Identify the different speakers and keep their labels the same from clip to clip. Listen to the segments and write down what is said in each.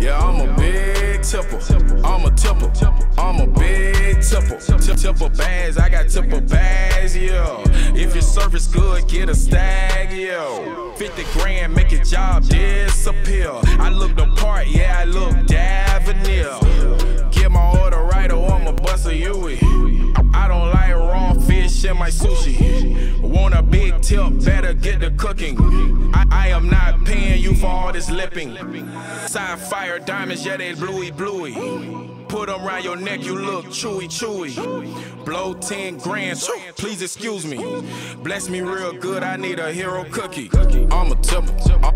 Speaker 1: Yeah, I'm a big tipper. I'm a tipper. I'm a big tipper. Tipper bags, I got tipper bags, yeah. If your service good, get a stag, yo. 50 grand, make your job disappear. I look the part, yeah, I look Davenir. Get my order right or I'ma bust a Yui. I don't like raw fish in my sushi. Want a big tip, better get the cooking. I am not paying you for all this lipping. Sapphire diamonds, yeah, they bluey bluey. Put them around your neck, you look chewy chewy. Blow 10 grand, please excuse me. Bless me real good, I need a hero cookie. I'm a tipper,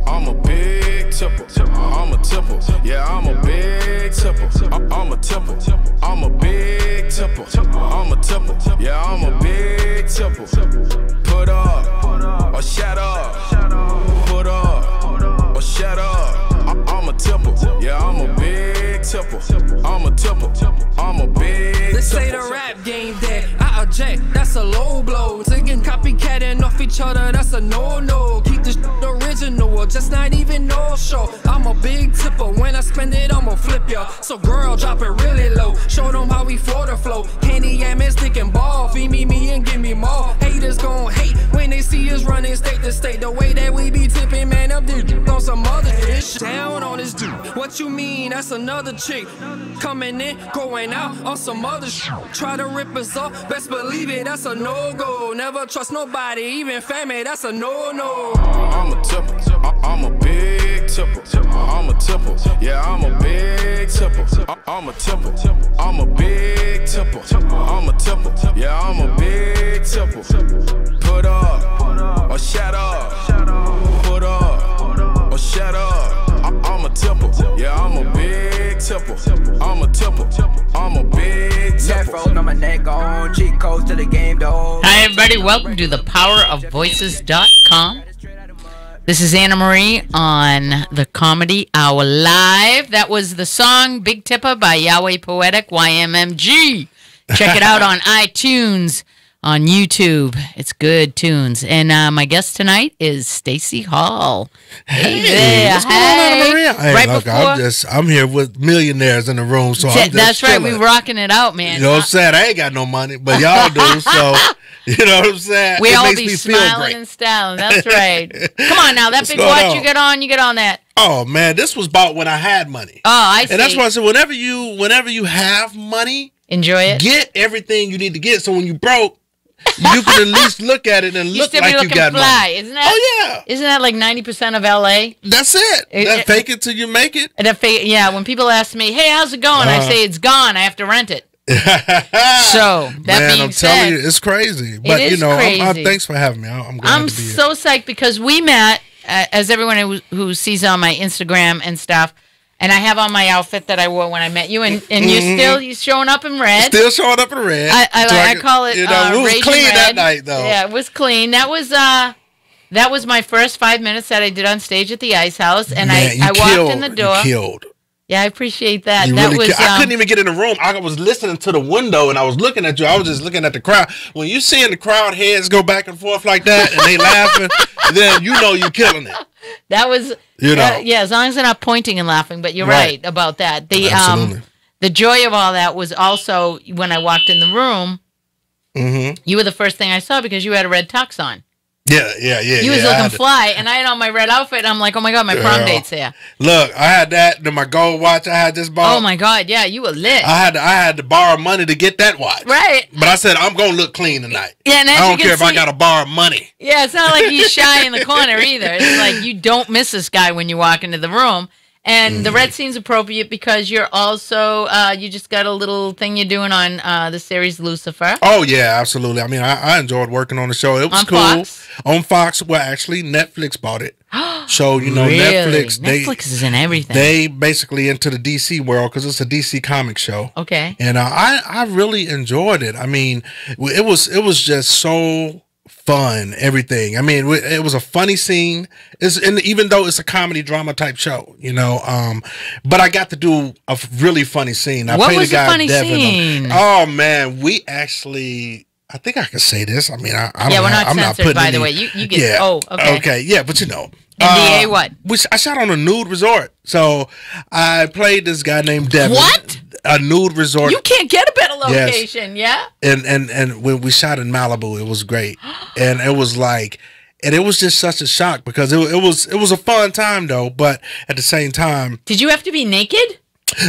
Speaker 1: I'm a big tipper. I'm a tipper, yeah, I'm a big tipper. I'm a tipper, I'm a big tipper. I'm a tipper, yeah, I'm a big tipper. Put up, or shut up. Put up, or shut up. I'm a tipper, yeah, I'm a big tipper. I'm a tipper, I'm a big tipper.
Speaker 2: They say the rap game dead, I object, that's a low blow. Taking copycatting off each other, that's a no-no. Keep this original, or just not even no show. I'm a big tipper, when I spend it, I'ma flip ya. So girl, drop it really low, show them how we for the flow. Candy, yam, and stick and ball, feed me and give me more. Haters gon' hate when they see us running state to state. The way that we be tipping, man, up this on some other shit. Down on this dude, what you mean, that's another chick. Coming in, going out on some other shit. Try to rip us off, best believe it, that's a no-go. Never trust nobody, even family, that's a no-no.
Speaker 1: I'm a tipper, I'm a big tipper. I'm a tipper, yeah, I'm a big tipper. I'm a tipper, I'm a big tipper. I'm a tipper, yeah, I'm a big tipper. Put up, or shut up. Put up, or shut up. I'm a tipper, yeah, I'm a big tipper. I'm a tipper, I'm a big tipper.
Speaker 3: On my neck on, cheat codes to the game, though.
Speaker 4: Hi, everybody. Welcome to the powerofvoices.com. This is Anna Marie on the Comedy Hour Live. That was the song Big Tipper by Yahweh Poetic, YMMG. Check it out on iTunes, on YouTube. It's good tunes. And my guest tonight is Stacey Hall.
Speaker 5: Hey
Speaker 4: there.
Speaker 5: What's going on, Anna Maria? Hey,
Speaker 4: Right
Speaker 5: look,
Speaker 4: before,
Speaker 5: I'm here with millionaires in the room, so I'm just
Speaker 4: that's right.
Speaker 5: chilling.
Speaker 4: We rocking it out, man.
Speaker 5: You know what I'm saying? I ain't got no money, but y'all do, so you know what I'm saying?
Speaker 4: We
Speaker 5: it
Speaker 4: all
Speaker 5: makes
Speaker 4: be
Speaker 5: me feel
Speaker 4: smiling
Speaker 5: great.
Speaker 4: and styling. That's right. Come on now, that
Speaker 5: What's
Speaker 4: big
Speaker 5: going
Speaker 4: watch
Speaker 5: on?
Speaker 4: you get on that.
Speaker 5: Oh man, this was bought when I had money.
Speaker 4: Oh, I see.
Speaker 5: And that's why I said whenever you have money,
Speaker 4: enjoy it.
Speaker 5: get everything you need to get. So when you broke, you can at least look at it and
Speaker 4: You
Speaker 5: look
Speaker 4: still
Speaker 5: like
Speaker 4: be
Speaker 5: you got
Speaker 4: looking fly,
Speaker 5: money.
Speaker 4: isn't that?
Speaker 5: Oh yeah,
Speaker 4: Isn't that like 90% of LA?
Speaker 5: that's it. Fake it till you make it.
Speaker 4: Yeah, when people ask me, "Hey, how's it going?" I say it's gone. I have to rent it. So that
Speaker 5: Man,
Speaker 4: being
Speaker 5: I'm
Speaker 4: said,
Speaker 5: telling you, it's crazy. But
Speaker 4: is
Speaker 5: you know,
Speaker 4: crazy.
Speaker 5: thanks for having me. I'm glad
Speaker 4: I'm
Speaker 5: to be here.
Speaker 4: so psyched because we met, as everyone who sees on my Instagram and stuff, and I have on my outfit that I wore when I met you, and you're showing up in red.
Speaker 5: Still showing up in red.
Speaker 4: I call it.
Speaker 5: You know, it was
Speaker 4: Raging
Speaker 5: clean
Speaker 4: Red.
Speaker 5: that night, though.
Speaker 4: Yeah, it was clean. That was my first 5 minutes that I did on stage at the Ice House, and
Speaker 5: Man,
Speaker 4: I walked in the door.
Speaker 5: You killed.
Speaker 4: Yeah, I appreciate that.
Speaker 5: You
Speaker 4: That
Speaker 5: really
Speaker 4: was.
Speaker 5: I couldn't even get in the room. I was listening to the window and I was looking at you. I was just looking at the crowd. When you seeing the crowd heads go back and forth like that and they laughing, then you know you're killing it.
Speaker 4: That was.
Speaker 5: You know.
Speaker 4: Yeah, as long as they're not pointing and laughing. But you're right about that.
Speaker 5: Absolutely.
Speaker 4: The joy of all that was also when I walked in the room.
Speaker 5: Mm-hmm.
Speaker 4: You were the first thing I saw because you had a red tux on.
Speaker 5: Yeah.
Speaker 4: You was looking fly, and I had on my red outfit. And I'm like, oh my god, my prom date's here.
Speaker 5: Look, I had that. Then my gold watch I had just bought.
Speaker 4: Oh my god, yeah, you were lit.
Speaker 5: I had to borrow money to get that watch.
Speaker 4: Right.
Speaker 5: But I said I'm gonna look clean tonight.
Speaker 4: Yeah, and
Speaker 5: I don't care if I gotta borrow money.
Speaker 4: Yeah, it's not like he's shy in the corner either. It's like you don't miss this guy when you walk into the room. And the red scene's appropriate because you're also, you just got a little thing you're doing on the series Lucifer.
Speaker 5: Oh, yeah, absolutely. I mean, I enjoyed working on the show. It was cool.
Speaker 4: Fox?
Speaker 5: On Fox. Well, actually, Netflix bought it. So, you know,
Speaker 4: really?
Speaker 5: Netflix
Speaker 4: is in everything.
Speaker 5: They basically into the DC world because it's a DC comic show.
Speaker 4: Okay.
Speaker 5: And I really enjoyed it. I mean, it was just so fun, everything. I mean, it was a funny scene. And even though it's a comedy drama type show, you know, but I got to do a really funny scene.
Speaker 4: What was the funny scene?
Speaker 5: Oh man, we actually. I think I can say this. I mean, I don't.
Speaker 4: Yeah, we're not
Speaker 5: I'm
Speaker 4: censored,
Speaker 5: not
Speaker 4: by the way. You get.
Speaker 5: Yeah.
Speaker 4: Oh, okay.
Speaker 5: Okay. Yeah, but you know,
Speaker 4: NDA what?
Speaker 5: I shot on a nude resort. So I played this guy named Devin.
Speaker 4: What?
Speaker 5: A nude resort.
Speaker 4: You can't get a better location, yeah?
Speaker 5: And when we shot in Malibu, it was great. And it was like, and it was just such a shock because it was a fun time though, but at the same time.
Speaker 4: Did you have to be naked?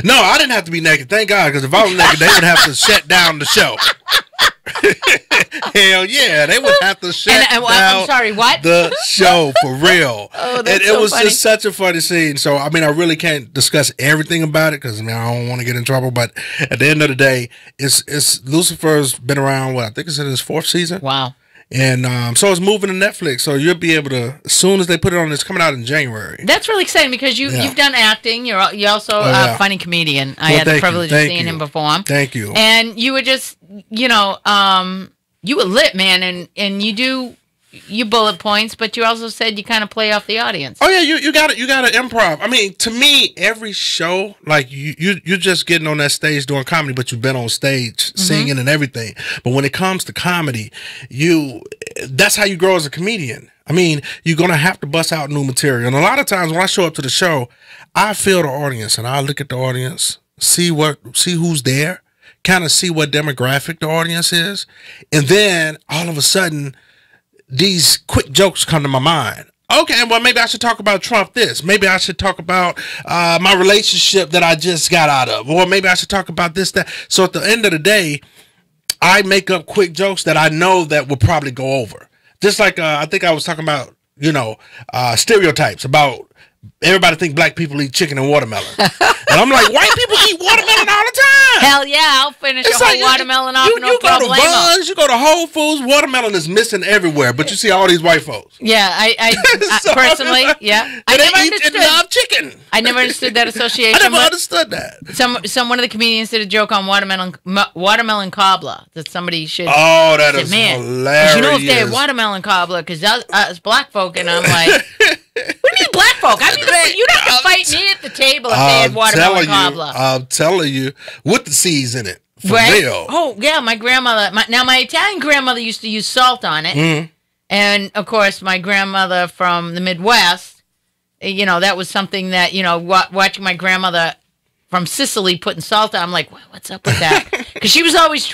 Speaker 5: No, I didn't have to be naked. Thank God, because if I was naked, they would have to shut down the show. Hell yeah, they would have to shut down
Speaker 4: I'm sorry, what?
Speaker 5: the show for real.
Speaker 4: Oh, that's
Speaker 5: and it
Speaker 4: so
Speaker 5: was
Speaker 4: funny.
Speaker 5: just such a funny scene. So I mean, I really can't discuss everything about it because I don't want to get in trouble. But at the end of the day, it's Lucifer's been around. What I think it's in his 4th season.
Speaker 4: Wow.
Speaker 5: And so it's moving to Netflix. So you'll be able to, as soon as they put it on, it's coming out in January.
Speaker 4: That's really exciting because you've done acting. You're also a funny comedian. I had the privilege of seeing him perform.
Speaker 5: Thank you.
Speaker 4: And you were just, you were lit, man, and you bullet points, but you also said you kind of play off the audience.
Speaker 5: Oh yeah, you got to improv. I mean, to me, every show, like you're just getting on that stage doing comedy, but you've been on stage singing and everything. But when it comes to comedy, that's how you grow as a comedian. I mean, you're gonna have to bust out new material. And a lot of times when I show up to the show, I feel the audience and I look at the audience, see who's there, kind of see what demographic the audience is, and then all of a sudden, these quick jokes come to my mind. Okay, well, maybe I should talk about Trump this. Maybe I should talk about my relationship that I just got out of. Or maybe I should talk about this, that. So at the end of the day, I make up quick jokes that I know that will probably go over. Just like I think I was talking about, stereotypes about everybody think black people eat chicken and watermelon. And I'm like, white people eat watermelon all the time.
Speaker 4: Hell yeah, I'll finish a whole watermelon off, no problem.
Speaker 5: You go to Vons, you go to Whole Foods, watermelon is missing everywhere, but you see all these white folks.
Speaker 4: Yeah, I personally, yeah.
Speaker 5: I never understood. And love chicken.
Speaker 4: I never understood that association.
Speaker 5: I never understood that.
Speaker 4: One of the comedians did a joke on watermelon cobbler that somebody should.
Speaker 5: Oh, that is hilarious.
Speaker 4: You know, if they had watermelon cobbler, because us black folk, and I'm like, what do you mean black folk? I mean, you'd have to fight me at the table if they had watermelon cobbler.
Speaker 5: I'm telling you, with the seeds in it. For real.
Speaker 4: Oh, yeah, my grandmother. My Italian grandmother used to use salt on it. Mm. And, of course, my grandmother from the Midwest, that was something that, watching my grandmother from Sicily putting salt on, I'm like, what's up with that? Because she was always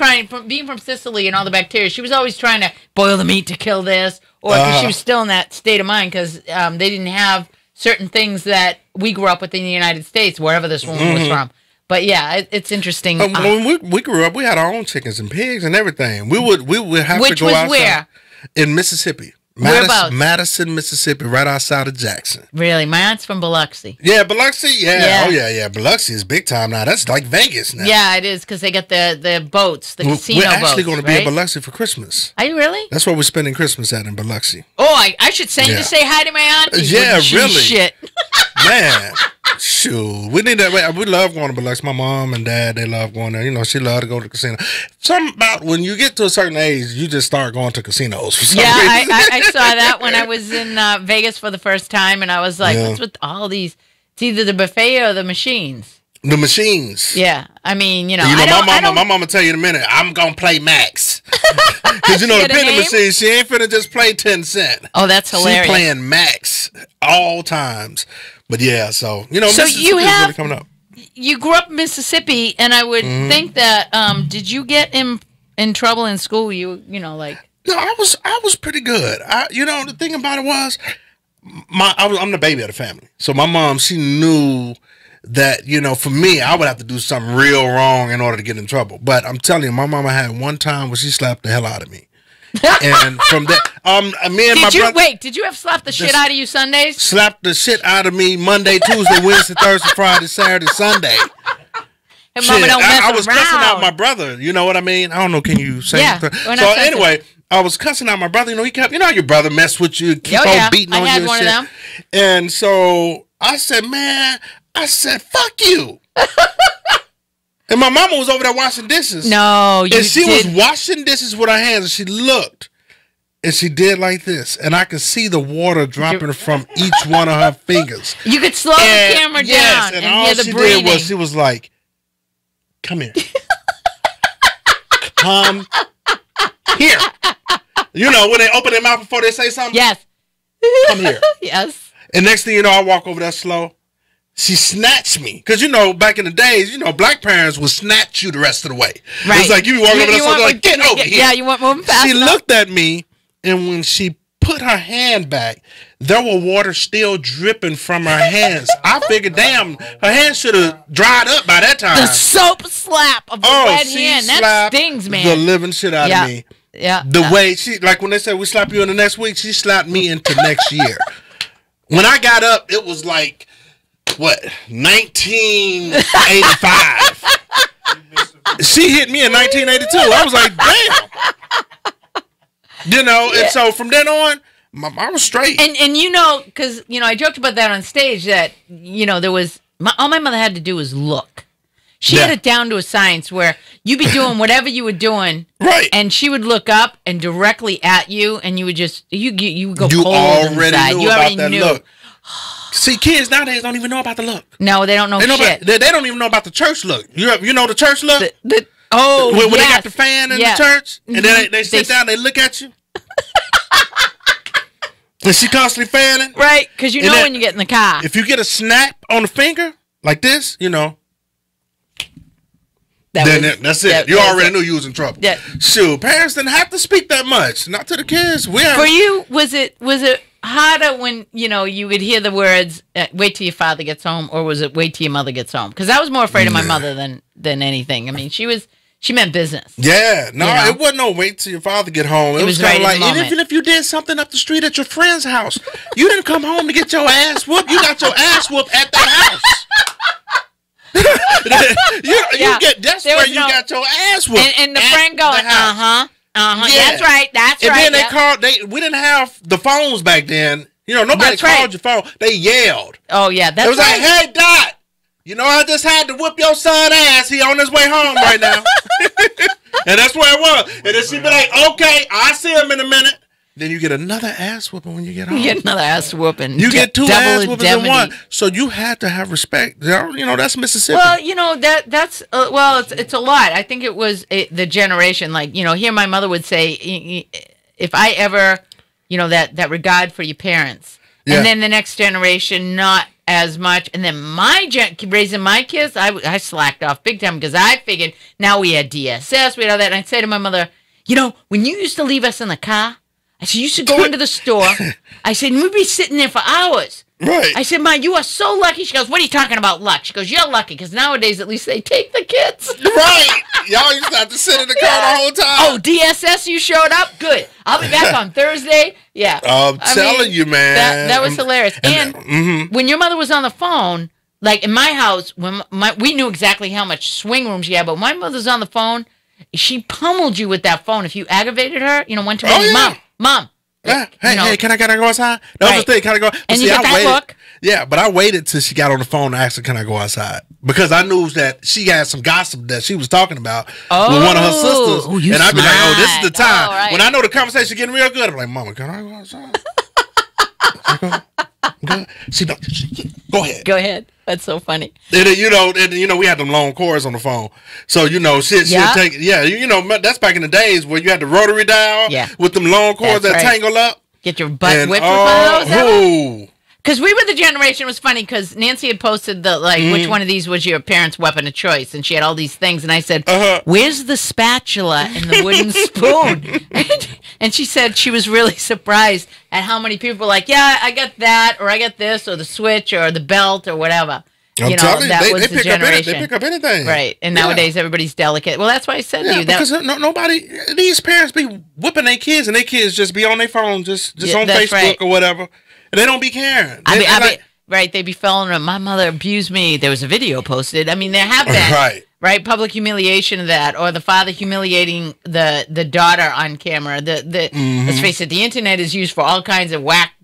Speaker 4: being from Sicily and all the bacteria, she was always trying to boil the meat to kill this. Or because she was still in that state of mind because they didn't have certain things that we grew up with in the United States, wherever this woman was from. But yeah, it's interesting.
Speaker 5: When we grew up, we had our own chickens and pigs and everything. We would have to go outside.
Speaker 4: Where?
Speaker 5: In Mississippi.
Speaker 4: Whereabouts?
Speaker 5: Madison, Mississippi, right outside of Jackson.
Speaker 4: Really? My aunt's from Biloxi.
Speaker 5: Yeah, Biloxi? Yeah. Oh, yeah. Biloxi is big time now. That's like Vegas now.
Speaker 4: Yeah, it is because they got the boats, the casino boats.
Speaker 5: We're actually going to be in Biloxi for Christmas.
Speaker 4: Are you really?
Speaker 5: That's where we're spending Christmas at in Biloxi.
Speaker 4: Oh, I should send you to say hi to my auntie.
Speaker 5: Yeah, really.
Speaker 4: Shit.
Speaker 5: Man, shoot. We need that. We love going to Biloxi. My mom and dad, they love going there. She loved to go to the casino. Something about when you get to a certain age, you just start going to casinos for some reason.
Speaker 4: I saw that when I was in Vegas for the first time, and I was like, what's with all these? It's either the buffet or the machines.
Speaker 5: The machines.
Speaker 4: Yeah. I mean,
Speaker 5: my mama tell you in a minute, I'm going to play Max. Because, the penny machine, she ain't finna just play 10 cent.
Speaker 4: Oh, that's hilarious.
Speaker 5: She's playing Max all times. But yeah, so,
Speaker 4: so
Speaker 5: Mississippi is really coming up.
Speaker 4: You grew up in Mississippi, and I would think that, did you get in trouble in school? No,
Speaker 5: I was pretty good. The thing about it was, I'm the baby of the family. So my mom, she knew that, for me, I would have to do something real wrong in order to get in trouble. But I'm telling you, my mama had one time where she slapped the hell out of me. And from that, me and my brother.
Speaker 4: Did you have slapped the shit out of you Sundays?
Speaker 5: Slapped the shit out of me Monday, Tuesday, Wednesday, Thursday, Friday, Saturday, Sunday.
Speaker 4: And Mama don't mess
Speaker 5: I was
Speaker 4: around.
Speaker 5: cussing out my brother. You know what I mean? I don't know. Can you say?
Speaker 4: Yeah.
Speaker 5: So anyway, I was cussing out my brother. He kept. Your brother mess with you, keep on beating on you.
Speaker 4: I had
Speaker 5: and
Speaker 4: one
Speaker 5: shit.
Speaker 4: of them.
Speaker 5: And so I said, man, fuck you. And my mama was over there washing dishes.
Speaker 4: No, you
Speaker 5: and she was washing dishes with her hands, and she looked, and she did like this, and I could see the water dropping from each one of her fingers.
Speaker 4: You could slow the camera down and hear the breathing.
Speaker 5: Did was she was like, "Come here, come here." When they open their mouth before they say something.
Speaker 4: Yes.
Speaker 5: Come here.
Speaker 4: Yes.
Speaker 5: And next thing you know, I walk over there slow. She snatched me. Because, you know, back in the days, you know, black parents would snatch you the rest of the way.
Speaker 4: Right.
Speaker 5: It's like you walk over there slow, like, get over here.
Speaker 4: Yeah, you want moving fast.
Speaker 5: She looked at me, and when she put her hand back, there was water still dripping from her hands. I figured, damn, her hands should have dried up by that time.
Speaker 4: The soap slap of the wet hand. That stings, man.
Speaker 5: The living shit out of me.
Speaker 4: Yeah.
Speaker 5: The way she, like when they said we slap you in the next week, she slapped me into next year. When I got up, it was like, what, 1985. She hit me in 1982. I was like, damn. You know, and so from then on, I was straight.
Speaker 4: And you know, because, you know, I joked about that on stage that, you know, there was, all my mother had to do was look. She had it down to a science where you'd be doing whatever you were doing.
Speaker 5: Right.
Speaker 4: And she would look up and directly at you, and you would just, you would go
Speaker 5: you
Speaker 4: cold
Speaker 5: already
Speaker 4: inside.
Speaker 5: knew
Speaker 4: You
Speaker 5: about
Speaker 4: already
Speaker 5: that
Speaker 4: knew.
Speaker 5: look. See, kids nowadays don't even know about the look.
Speaker 4: No, they don't know shit.
Speaker 5: They don't even know about the church look. You know the church look?
Speaker 4: When
Speaker 5: they got the fan in the church, and then they sit down, they look at you. And she constantly fanning.
Speaker 4: Right, because you know when you get in the car.
Speaker 5: If you get a snap on the finger, like this, you know. That's it. You already knew you was in trouble. Yeah. Shoot, parents didn't have to speak that much. Not to the kids.
Speaker 4: For you, was it harder when, you know, you would hear the words, wait till your father gets home, or was it wait till your mother gets home? Because I was more afraid of my mother than anything. I mean, she meant business.
Speaker 5: Yeah. No,
Speaker 4: you know?
Speaker 5: It wasn't no wait till your father get home. It was
Speaker 4: right
Speaker 5: kind of like,
Speaker 4: even
Speaker 5: if you did something up the street at your friend's house, you didn't come home to get your ass whooped. You got your ass whooped at that house. That's where you got your ass whooped.
Speaker 4: And the friend going, yeah. That's right.
Speaker 5: And then they called. We didn't have the phones back then. You know, nobody called your phone. They yelled.
Speaker 4: Oh yeah, that's
Speaker 5: right. It was like, hey Dot, you know, I just had to whip your son ass. He on his way home right now. And that's where it was. And then she'd be like, okay, I'll see him in a minute. Then you get another ass whooping when you get home.
Speaker 4: You get another ass whooping.
Speaker 5: You get two ass whoopings in one. So you had to have respect. You know, that's Mississippi.
Speaker 4: Well, you know, that's it's a lot. I think it was the generation. Like, you know, here my mother would say, if I ever, you know, that regard for your parents. Yeah. And then the next generation, not as much. And then raising my kids, I slacked off big time because I figured now we had DSS, we had all that. And I'd say to my mother, you know, when you used to leave us in the car, I said, you used to go into the store. I said, we'd be sitting there for hours.
Speaker 5: Right.
Speaker 4: I said, Ma, you are so lucky. She goes, what are you talking about luck? She goes, you're lucky because nowadays at least they take the kids.
Speaker 5: Right. Y'all used to have to sit in the car the whole time.
Speaker 4: Oh, DSS, you showed up? Good. I'll be back on Thursday. Yeah.
Speaker 5: I'm telling you, man.
Speaker 4: That was hilarious. And when your mother was on the phone, like in my house, we knew exactly how much swing room she had, but when my mother's on the phone, she pummeled you with that phone. If you aggravated her, you know, went to her, Mom.
Speaker 5: Yeah. Hey, can I go outside? That was the thing. Can I go?
Speaker 4: And you get that look.
Speaker 5: Yeah, but I waited till she got on the phone and asked her, can I go outside? Because I knew that she had some gossip that she was talking about with one of her sisters. And I'd be like, oh, this is the time. Right. When I know the conversation getting real good, I'm like, Mama, can I go outside? Go ahead.
Speaker 4: Go ahead. That's so funny.
Speaker 5: And you know, we had them long cords on the phone. So, you know, she'll take, you know, that's back in the days where you had the rotary dial with them long cords that tangle up.
Speaker 4: Get your butt whipped with one of those. Because we were the generation, it was funny because Nancy had posted which one of these was your parents' weapon of choice, and she had all these things, and I said, where's the spatula and the wooden spoon? And she said she was really surprised at how many people were like, yeah, I got that, or I got this, or the switch, or the belt, or whatever.
Speaker 5: I'm telling you, that was the generation. They pick up anything.
Speaker 4: Right, and nowadays everybody's delicate. Well, that's why I said to you.
Speaker 5: Because nobody, these parents be whipping their kids, and their kids just be on their phone, just on Facebook or whatever. They don't be caring.
Speaker 4: Right, they be filling them. My mother abused me. There was a video posted. I mean, there have been right public humiliation of that, or the father humiliating the daughter on camera. Let's face it, the internet is used for all kinds of whack,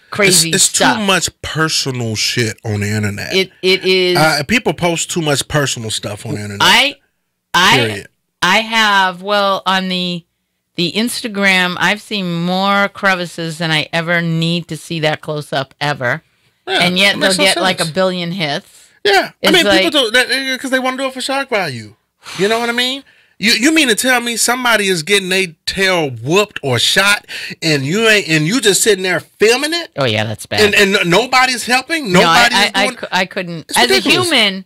Speaker 4: crazy stuff.
Speaker 5: It's too much personal shit on the internet.
Speaker 4: It is.
Speaker 5: People post too much personal stuff on the internet.
Speaker 4: I have on the Instagram, I've seen more crevices than I ever need to see that close up ever. Yeah, and yet they'll get like 1 billion hits.
Speaker 5: Yeah. I mean, people do that because they want to do it for shock value. You know what I mean? You mean to tell me somebody is getting their tail whooped or shot, and you just sitting there filming it?
Speaker 4: Oh yeah, that's bad.
Speaker 5: And nobody's helping. Nobody's doing.
Speaker 4: I couldn't.
Speaker 5: It's
Speaker 4: As
Speaker 5: ridiculous.
Speaker 4: a human,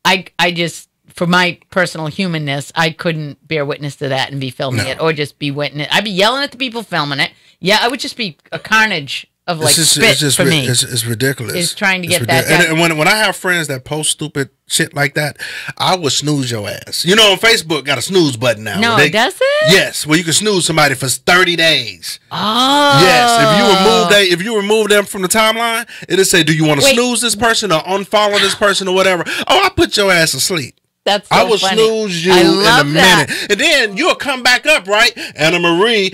Speaker 4: I just, for my personal humanness, I couldn't bear witness to that and be filming it, or just be witness. I'd be yelling at the people filming it. Yeah, I would just be a carnage of like spit for me.
Speaker 5: It's ridiculous.
Speaker 4: Is trying to
Speaker 5: It's
Speaker 4: get that
Speaker 5: ridiculous.
Speaker 4: done.
Speaker 5: And when I have friends that post stupid shit like that, I would snooze your ass. You know, on Facebook got a snooze button now.
Speaker 4: No,
Speaker 5: where
Speaker 4: does it?
Speaker 5: Yes, where you can snooze somebody for 30 days.
Speaker 4: Oh,
Speaker 5: Yes, if you remove them from the timeline, it'll say, do you want to
Speaker 4: Wait.
Speaker 5: snooze this person or unfollow this person or whatever? Oh, I put your ass asleep.
Speaker 4: That's so
Speaker 5: I will
Speaker 4: funny.
Speaker 5: snooze you
Speaker 4: I
Speaker 5: in a
Speaker 4: love that.
Speaker 5: minute. And then you'll come back up, right? Anna Marie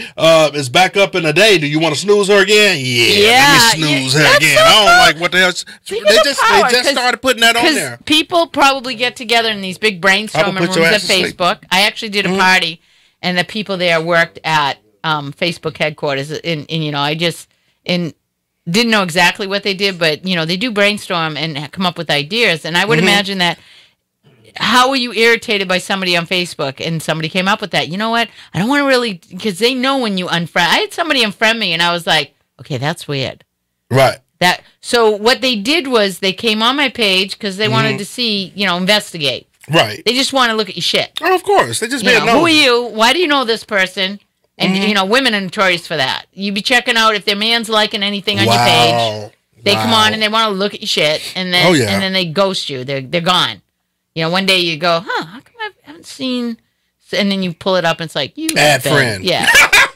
Speaker 5: is back up in a day. Do you want to snooze her again? Yeah, let me snooze her
Speaker 4: that's
Speaker 5: again.
Speaker 4: so
Speaker 5: I don't
Speaker 4: fun.
Speaker 5: like what the hell.
Speaker 4: Think
Speaker 5: They
Speaker 4: of the
Speaker 5: just
Speaker 4: power,
Speaker 5: started putting that on
Speaker 4: 'cause
Speaker 5: there.
Speaker 4: people probably get together in these big brainstorming
Speaker 5: put
Speaker 4: rooms
Speaker 5: your
Speaker 4: at
Speaker 5: ass to sleep.
Speaker 4: Facebook. I actually did a party, and the people there worked at Facebook headquarters, and you know, I just didn't know exactly what they did, but you know, they do brainstorm and come up with ideas, and I would imagine that. How were you irritated by somebody on Facebook and somebody came up with that? You know what? I don't want to really, because they know when you unfriend. I had somebody unfriend me, and I was like, okay, that's weird.
Speaker 5: Right.
Speaker 4: So what they did was they came on my page because they wanted to see, you know, investigate.
Speaker 5: Right.
Speaker 4: They just want to look at your shit.
Speaker 5: Oh, of course. They just
Speaker 4: You
Speaker 5: being
Speaker 4: know, who are
Speaker 5: nosy.
Speaker 4: you? Why do you know this person? And you know, women are notorious for that. You be checking out if their man's liking anything on your page. They come on and they want to look at your shit, and then and then they ghost you. They're gone. You know, one day you go, how come I haven't seen? And then you pull it up, and it's like you
Speaker 5: Add
Speaker 4: been-
Speaker 5: friend.
Speaker 4: Yeah,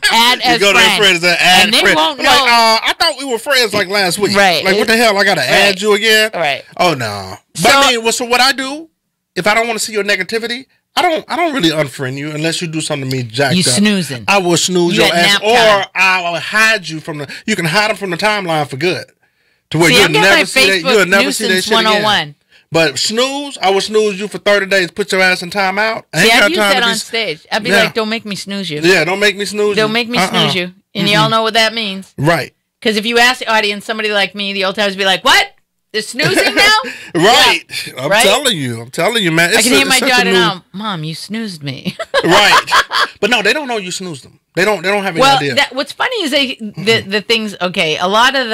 Speaker 4: add
Speaker 5: You
Speaker 4: as
Speaker 5: go to their
Speaker 4: friend.
Speaker 5: friends and add
Speaker 4: And they
Speaker 5: friend.
Speaker 4: won't
Speaker 5: I'm
Speaker 4: know.
Speaker 5: like, I thought we were friends like last week.
Speaker 4: Right.
Speaker 5: Like, what the hell? I got to add you again?
Speaker 4: Right.
Speaker 5: Oh, no. But I mean, so what I do, if I don't want to see your negativity, I don't really unfriend you unless you do something to me jacked
Speaker 4: You
Speaker 5: up.
Speaker 4: snoozing.
Speaker 5: I will snooze
Speaker 4: You
Speaker 5: your
Speaker 4: at
Speaker 5: ass,
Speaker 4: nap time.
Speaker 5: or I'll hide you from the. You can hide them from the timeline for good, to where
Speaker 4: See,
Speaker 5: you'll
Speaker 4: I'm getting my
Speaker 5: never see that.
Speaker 4: Facebook
Speaker 5: You'll never see that
Speaker 4: nuisance
Speaker 5: shit again.
Speaker 4: 101.
Speaker 5: But snooze, I will snooze you for 30 days. Put your ass in timeout. I
Speaker 4: See,
Speaker 5: ain't
Speaker 4: I'd
Speaker 5: got
Speaker 4: use
Speaker 5: time
Speaker 4: that
Speaker 5: to be.
Speaker 4: on stage. I'd be
Speaker 5: Yeah.
Speaker 4: like, don't make me snooze you.
Speaker 5: Yeah, don't make me snooze you.
Speaker 4: Don't make me snooze you. And y'all know what that means.
Speaker 5: Right.
Speaker 4: Because if you ask the audience, somebody like me, the old timers would be like, what? They're snoozing now?
Speaker 5: Right.
Speaker 4: Yeah.
Speaker 5: I'm
Speaker 4: Right?
Speaker 5: telling you, man.
Speaker 4: I can hear my
Speaker 5: it's such a
Speaker 4: daughter
Speaker 5: new-
Speaker 4: now. Mom, you snoozed me.
Speaker 5: Right. But no, they don't know you snoozed them. They don't have any
Speaker 4: Well,
Speaker 5: idea.
Speaker 4: what's funny is the things, okay, a lot of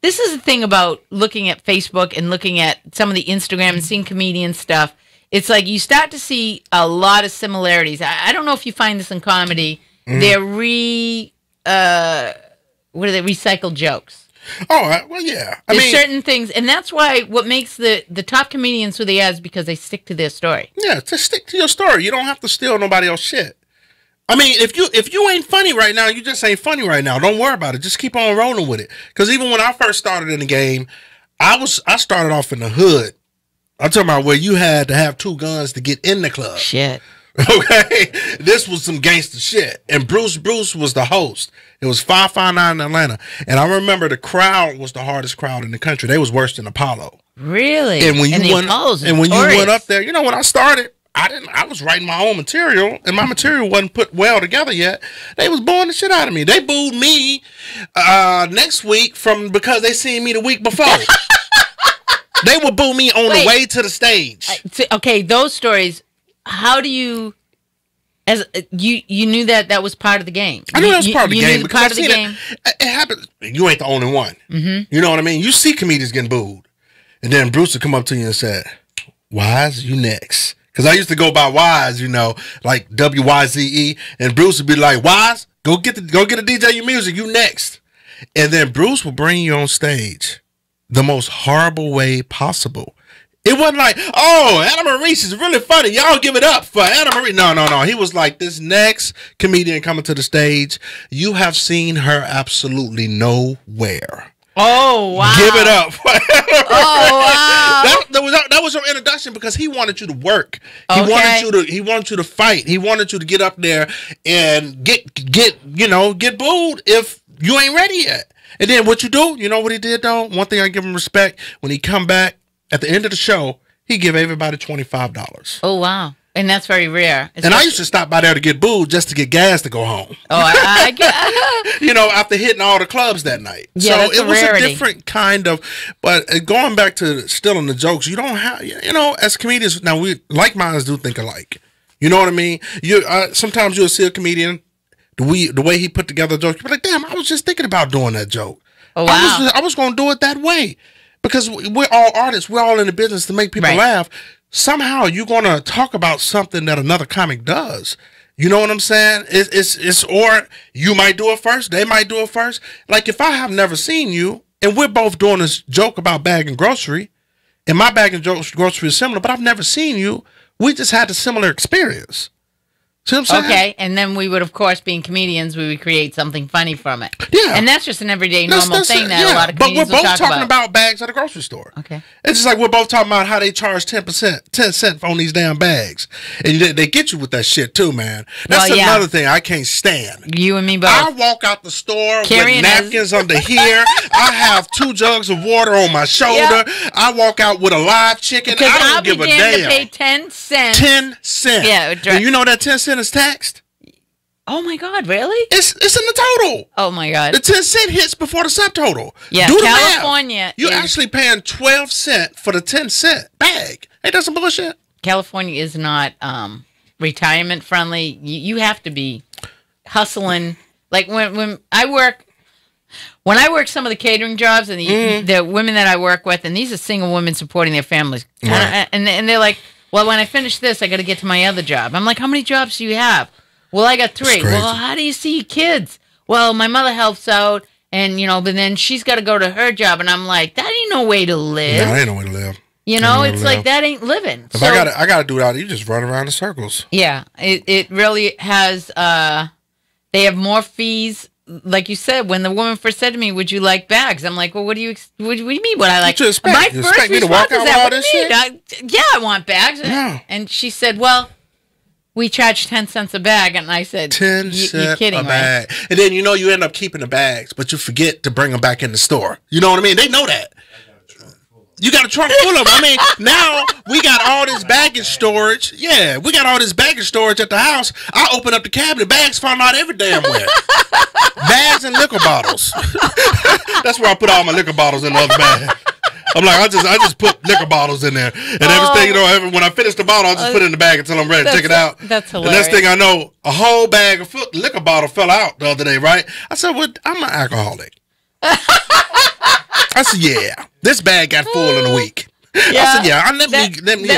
Speaker 4: this is the thing about looking at Facebook and looking at some of the Instagram and seeing comedian stuff. It's like you start to see a lot of similarities. I don't know if you find this in comedy. They're recycled jokes.
Speaker 5: Oh, well, yeah.
Speaker 4: There's certain things, and that's why what makes the top comedians who they are is because they stick to their story.
Speaker 5: yeah, just stick to your story. You don't have to steal nobody else's shit. I mean, if you ain't funny right now, you just ain't funny right now. Don't worry about it. Just keep on rolling with it. Because even when I first started in the game, I started off in the hood. I'm talking about where you had to have 2 guns to get in the club.
Speaker 4: Shit.
Speaker 5: Okay, this was some gangster shit, and Bruce was the host. It was 559 in Atlanta, and I remember the crowd was the hardest crowd in the country. They was worse than Apollo.
Speaker 4: Really?
Speaker 5: And when you
Speaker 4: the
Speaker 5: went,
Speaker 4: Apollo's
Speaker 5: and when you
Speaker 4: notorious.
Speaker 5: went up there, you know, when I started, I was writing my own material, and my material wasn't put well together yet. They was booing the shit out of me. They booed me next week because they seen me the week before. They would boo me on the way to the stage.
Speaker 4: Okay, those stories. How do you, as you knew that was part of the game?
Speaker 5: I knew that was part of the
Speaker 4: you
Speaker 5: game
Speaker 4: knew
Speaker 5: because
Speaker 4: part
Speaker 5: I've
Speaker 4: of the
Speaker 5: seen
Speaker 4: game.
Speaker 5: it happens. You ain't the only one. You know what I mean? You see comedians getting booed, and then Bruce would come up to you and say, "Wise, you next." Because I used to go by Wise, you know, like WYZE, and Bruce would be like, "Wise, go get a DJ your music. You next." And then Bruce will bring you on stage the most horrible way possible. It wasn't like, oh, Anna Marie is really funny. Y'all give it up for Anna Marie. No. He was like, this next comedian coming to the stage, you have seen her absolutely nowhere.
Speaker 4: Oh wow!
Speaker 5: Give it up.
Speaker 4: Oh wow!
Speaker 5: That was your introduction because he wanted you to work. He
Speaker 4: Okay.
Speaker 5: wanted you to fight. He wanted you to get up there and get booed if you ain't ready yet. And then what you do? You know what he did though? One thing I give him respect, when he come back at the end of the show, he give everybody $25.
Speaker 4: Oh wow! And that's very rare.
Speaker 5: And I used to stop by there to get booed just to get gas to go home.
Speaker 4: Oh, I get.
Speaker 5: You know, after hitting all the clubs that night.
Speaker 4: Yeah,
Speaker 5: so
Speaker 4: that's
Speaker 5: it
Speaker 4: a
Speaker 5: was
Speaker 4: rarity.
Speaker 5: a different kind of, but going back to stealing the jokes, you don't have, as comedians, now we, like minds do think alike. You know what I mean? Sometimes you'll see a comedian, the way he put together a joke, you're like, damn, I was just thinking about doing that joke.
Speaker 4: Oh, wow.
Speaker 5: I was going to do it that way. Because we're all artists. We're all in the business to make people laugh. Somehow you're going to talk about something that another comic does. You know what I'm saying? It's or you might do it first. They might do it first. Like if I have never seen you and we're both doing this joke about bagging grocery and my bagging grocery is similar, but I've never seen you. We just had a similar experience. See what I'm saying?
Speaker 4: Okay, and then we would, of course, being comedians, we would create something funny from it.
Speaker 5: Yeah.
Speaker 4: And that's just an everyday normal thing that a lot of comedians
Speaker 5: But we're
Speaker 4: will
Speaker 5: both
Speaker 4: talk
Speaker 5: talking about bags at a grocery store.
Speaker 4: Okay.
Speaker 5: It's just like we're both talking about how they charge 10 cents on these damn bags. And they get you with that shit too, man. That's another thing I can't stand.
Speaker 4: You and me both.
Speaker 5: I walk out the store with napkins under here. I have 2 jugs of water on my shoulder. Yeah. I walk out with a live chicken.
Speaker 4: Because
Speaker 5: I don't give a damn.
Speaker 4: To pay 10 cents.
Speaker 5: 10 cents.
Speaker 4: Yeah.
Speaker 5: And you know that 10 cents is taxed?
Speaker 4: Oh my God! Really?
Speaker 5: It's in the total.
Speaker 4: Oh my God!
Speaker 5: The 10 cent hits before the subtotal.
Speaker 4: Yeah,
Speaker 5: do the
Speaker 4: California.
Speaker 5: Math. You're actually paying 12 cents for the 10 cent bag. Ain't that some bullshit?
Speaker 4: California is not retirement friendly. You have to be hustling. Like when I work some of the catering jobs and the women that I work with, and these are single women supporting their families,
Speaker 5: right.
Speaker 4: and they're like, well, when I finish this, I got to get to my other job. I'm like, how many jobs do you have? Well, I got 3. Well, how do you see kids? Well, my mother helps out, and but then she's got to go to her job, and I'm like, that ain't no way to live.
Speaker 5: No, that ain't no way to live.
Speaker 4: It's like that ain't living.
Speaker 5: If I gotta do that, you just run around in circles.
Speaker 4: Yeah, it really has. They have more fees. Like you said, when the woman first said to me, "Would you like bags?" I'm like, "Well, what do you mean? What I like?"
Speaker 5: You expect?
Speaker 4: My
Speaker 5: You
Speaker 4: first
Speaker 5: expect me to
Speaker 4: response
Speaker 5: walk out
Speaker 4: is that,
Speaker 5: with all this shit?
Speaker 4: Yeah, I want bags.
Speaker 5: Yeah.
Speaker 4: And she said, "Well, we charge 10 cents a bag," and I said,
Speaker 5: 10 cents
Speaker 4: you're kidding,
Speaker 5: a bag. Right? And then you end up keeping the bags, but you forget to bring them back in the store. You know what I mean? They know that. You got a trunk full of them. I mean, now we got all this baggage storage. Yeah, we got all this baggage storage at the house. I open up the cabinet, bags falling out every damn where. Bags and liquor bottles. That's where I put all my liquor bottles in the other bag. I'm like, I just put liquor bottles in there, and everything. When I finish the bottle, I just put it in the bag until I'm ready to take it out.
Speaker 4: That's hilarious.
Speaker 5: The next thing I know, a whole bag of liquor bottle fell out the other day. Right? I said, "Well, I'm an alcoholic." I said, "Yeah, this bag got full in a week." Yeah, I said, "Yeah,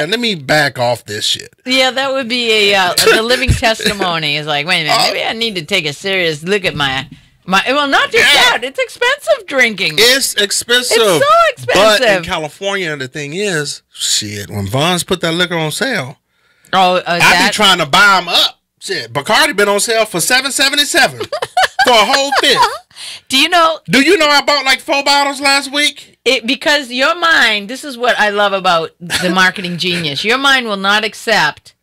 Speaker 5: let me back off this shit."
Speaker 4: Yeah, that would be the living testimony. Is like, wait a minute, maybe I need to take a serious look at my. Well, not just that. It's expensive drinking.
Speaker 5: It's expensive.
Speaker 4: It's so expensive.
Speaker 5: But in California, the thing is, shit, when Vons put that liquor on sale, I be trying to buy them up. Shit, Bacardi been on sale for $7.77 for a whole fifth. Do you know I bought like 4 bottles last week?
Speaker 4: Because your mind, this is what I love about the marketing genius. Your mind will not accept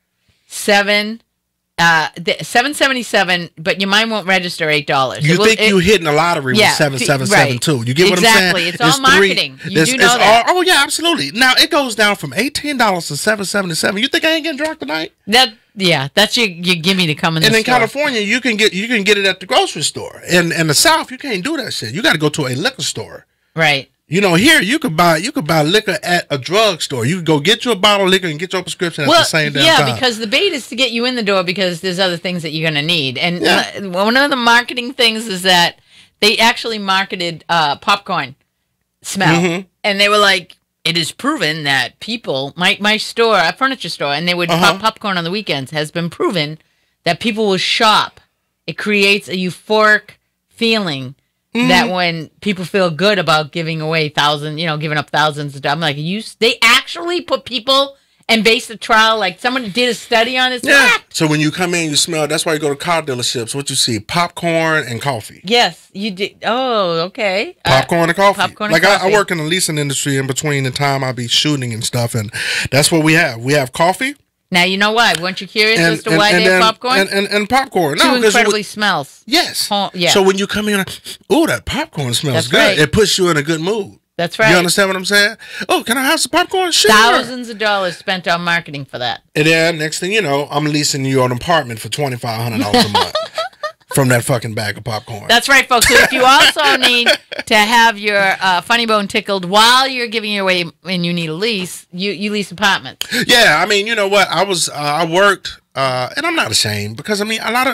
Speaker 4: $7.77, but your mind won't register $8.
Speaker 5: You think you're hitting the lottery with $7.77 too? You get what I'm saying?
Speaker 4: Exactly. It's all marketing. You do know that.
Speaker 5: Oh yeah, absolutely. Now it goes down from $18 to $7.77. You think I ain't getting drunk tonight?
Speaker 4: That's your gimme to come in.
Speaker 5: And
Speaker 4: the
Speaker 5: in
Speaker 4: store.
Speaker 5: California, you can get it at the grocery store. In the South, you can't do that shit. You got to go to a liquor store.
Speaker 4: Right.
Speaker 5: Here you could buy liquor at a drugstore. You could go get you a bottle of liquor and get your prescription at the same damn time.
Speaker 4: Yeah, because the bait is to get you in the door because there's other things that you're going to need. And one of the marketing things is that they actually marketed popcorn smell. Mm-hmm. And they were like, it is proven that people, my store, a furniture store, and they would pop popcorn on the weekends, has been proven that people will shop. It creates a euphoric feeling. Mm-hmm. That when people feel good about giving away giving up thousands of dollars, I'm like, they actually put people and base a trial, like someone did a study on this.
Speaker 5: Yeah. So when you come in, you smell, that's why you go to car dealerships. What you see, popcorn and coffee.
Speaker 4: Yes, you did. Oh, okay.
Speaker 5: Popcorn and coffee.
Speaker 4: Popcorn and coffee.
Speaker 5: I work in the leasing industry in between the time I be shooting and stuff, and that's what we have. We have coffee.
Speaker 4: Now, you know why? Weren't you curious as to why they have popcorn?
Speaker 5: And popcorn.
Speaker 4: Two incredibly smells.
Speaker 5: Yes.
Speaker 4: Yeah.
Speaker 5: So when you come in, oh, that popcorn smells good. Right. It puts you in a good mood.
Speaker 4: That's right.
Speaker 5: You understand what I'm saying? Oh, can I have some popcorn? Sure.
Speaker 4: Thousands of dollars spent on marketing for that.
Speaker 5: And then next thing you know, I'm leasing you an apartment for $2,500 a month. From that fucking bag of popcorn.
Speaker 4: That's right, folks. So if you also need to have your funny bone tickled while you're giving it away and you need a lease, you lease apartments.
Speaker 5: Yeah, I mean, you know what? I worked and I'm not ashamed because I mean a lot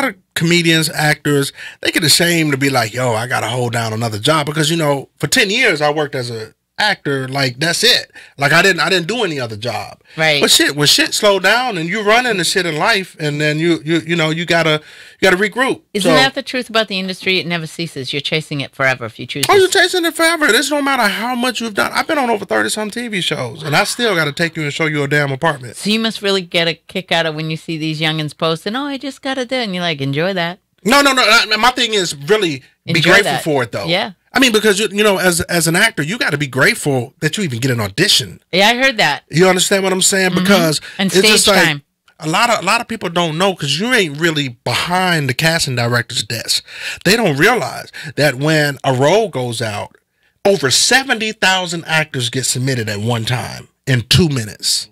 Speaker 5: of comedians, actors, they get ashamed to be like, yo, I gotta hold down another job because you know for 10 years I worked as a actor, like that's it. Like I didn't do any other job.
Speaker 4: Right.
Speaker 5: But shit, when shit slow down and you run into shit in life, and then you know you gotta regroup.
Speaker 4: Isn't that the truth about the industry? It never ceases. You're chasing it forever if you choose.
Speaker 5: Oh, you're chasing it forever. This don't matter how much you've done. I've been on over 30-some TV shows, and I still got to take you and show you a damn apartment.
Speaker 4: So you must really get a kick out of when you see these youngins posting, "Oh, I just got it done." You're like, enjoy that.
Speaker 5: No. My thing is really be
Speaker 4: Enjoy
Speaker 5: grateful
Speaker 4: that.
Speaker 5: for it, though.
Speaker 4: Yeah.
Speaker 5: I mean, because you know, as an actor, you got to be grateful that you even get an audition.
Speaker 4: Yeah, I heard that.
Speaker 5: You understand what I'm saying? Because
Speaker 4: And
Speaker 5: it's
Speaker 4: stage
Speaker 5: just like
Speaker 4: time.
Speaker 5: a lot of people don't know because you ain't really behind the casting director's desk. They don't realize that when a role goes out, over 70,000 actors get submitted at one time in 2 minutes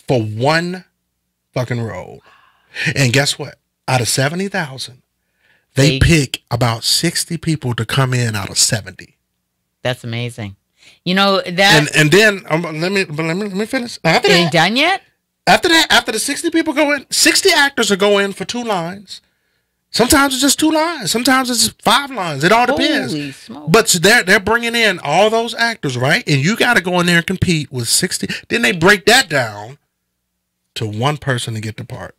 Speaker 5: for one fucking role. And guess what? Out of 70,000, they pick about 60 people to come in out of 70.
Speaker 4: That's amazing. You know that.
Speaker 5: And then let me finish. After
Speaker 4: It ain't
Speaker 5: that,
Speaker 4: done yet.
Speaker 5: after the 60 people go in, 60 actors will go in for 2 lines. Sometimes it's just 2 lines. Sometimes it's 5 lines. It all depends.
Speaker 4: Holy smoke.
Speaker 5: But they're bringing in all those actors, right? And you got to go in there and compete with 60. Then they break that down to one person to get the part.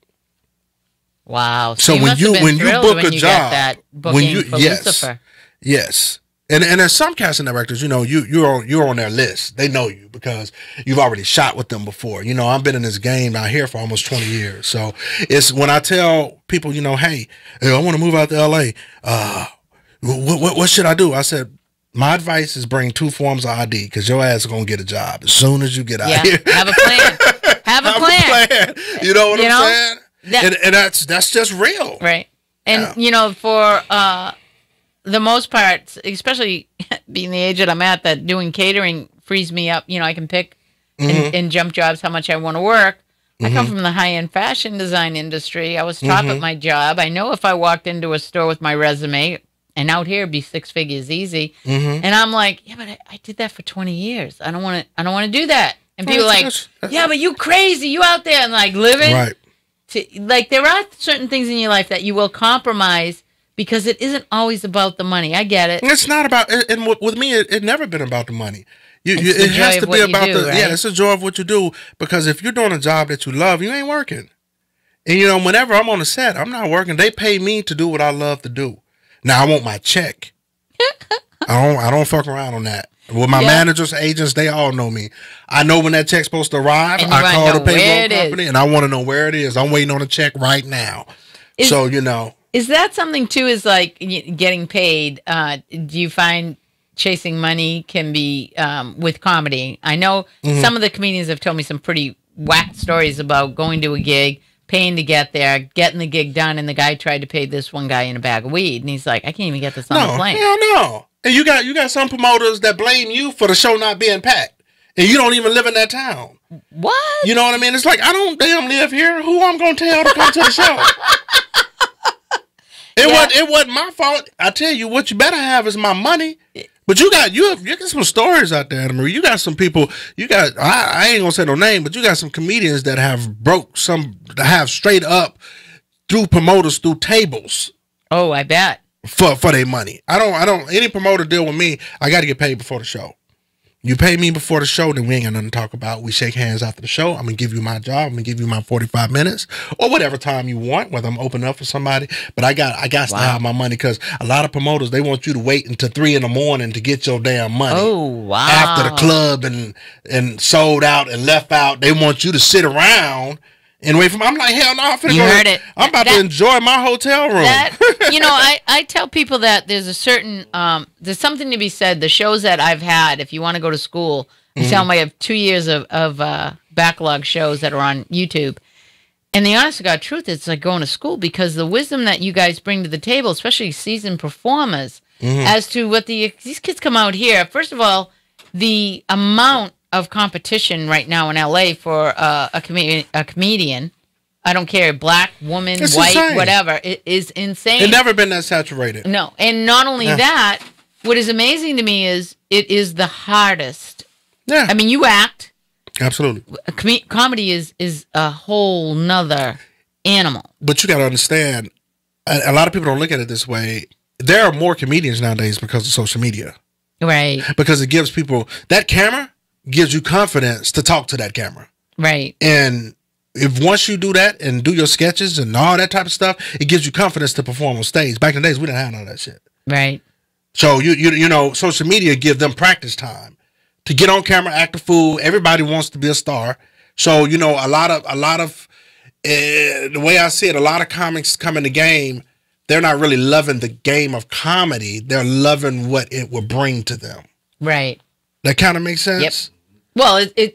Speaker 4: Wow.
Speaker 5: So
Speaker 4: you
Speaker 5: when
Speaker 4: must have been
Speaker 5: you
Speaker 4: thrilled
Speaker 5: book
Speaker 4: when
Speaker 5: a
Speaker 4: you
Speaker 5: job,
Speaker 4: got that booking for
Speaker 5: yes,
Speaker 4: Lucifer.
Speaker 5: yes, and there's some casting directors, you know, you're on their list. They know you because you've already shot with them before. You know, I've been in this game out here for almost 20 years. So it's when I tell people, you know, hey, I want to move out to LA. What should I do? I said, my advice is bring 2 forms of ID because your ass is gonna get a job as soon as you get out here.
Speaker 4: Have a plan. Have a plan.
Speaker 5: You know what
Speaker 4: You
Speaker 5: I'm
Speaker 4: know?
Speaker 5: saying?
Speaker 4: That-
Speaker 5: And that's just real.
Speaker 4: Right. And,
Speaker 5: Yeah.
Speaker 4: you know, for the most part, especially being the age that I'm at, that doing catering frees me up. You know, I can pick in jump jobs how much I want to work. I come from the high-end fashion design industry. I was top at my job. I know if I walked into a store with my resume, and out here it'd be 6 figures easy. And I'm like, yeah, but I did that for 20 years. I don't want to do that. And people are like,
Speaker 5: that's-
Speaker 4: yeah, but you crazy. You out there and like living.
Speaker 5: Right.
Speaker 4: Like there are certain things in your life that you will compromise because it isn't always about the money. I get it.
Speaker 5: It's not about, and with me, it never been about the money.
Speaker 4: It's the
Speaker 5: It has
Speaker 4: joy
Speaker 5: to
Speaker 4: of
Speaker 5: be
Speaker 4: what you
Speaker 5: about
Speaker 4: do,
Speaker 5: the,
Speaker 4: right?
Speaker 5: yeah, it's the joy of what you do. Because if you're doing a job that you love, you ain't working. And you know, whenever I'm on the set, I'm not working. They pay me to do what I love to do. Now I want my check. I don't fuck around on that. With my managers, agents, they all know me. I know when that check's supposed to arrive.
Speaker 4: And you
Speaker 5: I
Speaker 4: wanna
Speaker 5: call the
Speaker 4: know where
Speaker 5: payroll
Speaker 4: it is.
Speaker 5: company, and I want to know where it is. I'm waiting on a check right now. So you know.
Speaker 4: Is that something too? Is like getting paid? Do you find chasing money can be with comedy? I know some of the comedians have told me some pretty whack stories about going to a gig, paying to get there, getting the gig done, and the guy tried to pay this one guy in a bag of weed, and he's like, I can't even get this on the plane.
Speaker 5: Hell no. And you got some promoters that blame you for the show not being packed, and you don't even live in that town.
Speaker 4: What?
Speaker 5: You know what I mean? It's like I don't damn live here. Who I'm gonna tell to come to the show? It wasn't my fault. I tell you what, you better have is my money. But you got some stories out there, Anna Marie. You got some people. I ain't gonna say no name, but you got some comedians that have straight up through promoters through tables.
Speaker 4: Oh, I bet.
Speaker 5: For their money. I don't any promoter deal with me, I gotta get paid before the show. You pay me before the show, then we ain't got nothing to talk about. We shake hands after the show. I'm gonna give you my job, I'm gonna give you my 45 minutes or whatever time you want, whether I'm open up for somebody. But I got to have my money because a lot of promoters, they want you to wait until 3 a.m. to get your damn money.
Speaker 4: Oh, wow.
Speaker 5: After the club and sold out and left out, they want you to sit around and wait for me. I'm like, hell no, I'm about to enjoy my hotel room.
Speaker 4: You know, I tell people that there's a certain, there's something to be said. The shows that I've had, if you want to go to school, you tell them I have 2 years of backlog shows that are on YouTube. And the honest to God truth, it's like going to school because the wisdom that you guys bring to the table, especially seasoned performers, as to what these kids come out here. First of all, the amount of competition right now in LA for a comedian, I don't care, black, woman,
Speaker 5: It's
Speaker 4: white,
Speaker 5: insane.
Speaker 4: whatever, it is insane.
Speaker 5: It's never been that saturated.
Speaker 4: No, and not only that, what is amazing to me is it is the hardest.
Speaker 5: Yeah.
Speaker 4: I mean, you act,
Speaker 5: Absolutely.
Speaker 4: Comedy is a whole nother animal.
Speaker 5: But you got to understand, a lot of people don't look at it this way. There are more comedians nowadays because of social media.
Speaker 4: Right.
Speaker 5: Because it gives people, that camera gives you confidence to talk to that camera.
Speaker 4: Right.
Speaker 5: And if once you do that and do your sketches and all that type of stuff, it gives you confidence to perform on stage. Back in the days, we didn't have none of that shit.
Speaker 4: Right.
Speaker 5: So you know, social media give them practice time to get on camera, act a fool. Everybody wants to be a star. So you know, a lot of the way I see it, a lot of comics come in the game. They're not really loving the game of comedy. They're loving what it will bring to them.
Speaker 4: Right.
Speaker 5: That kind of makes sense.
Speaker 4: Yep. Well, it's.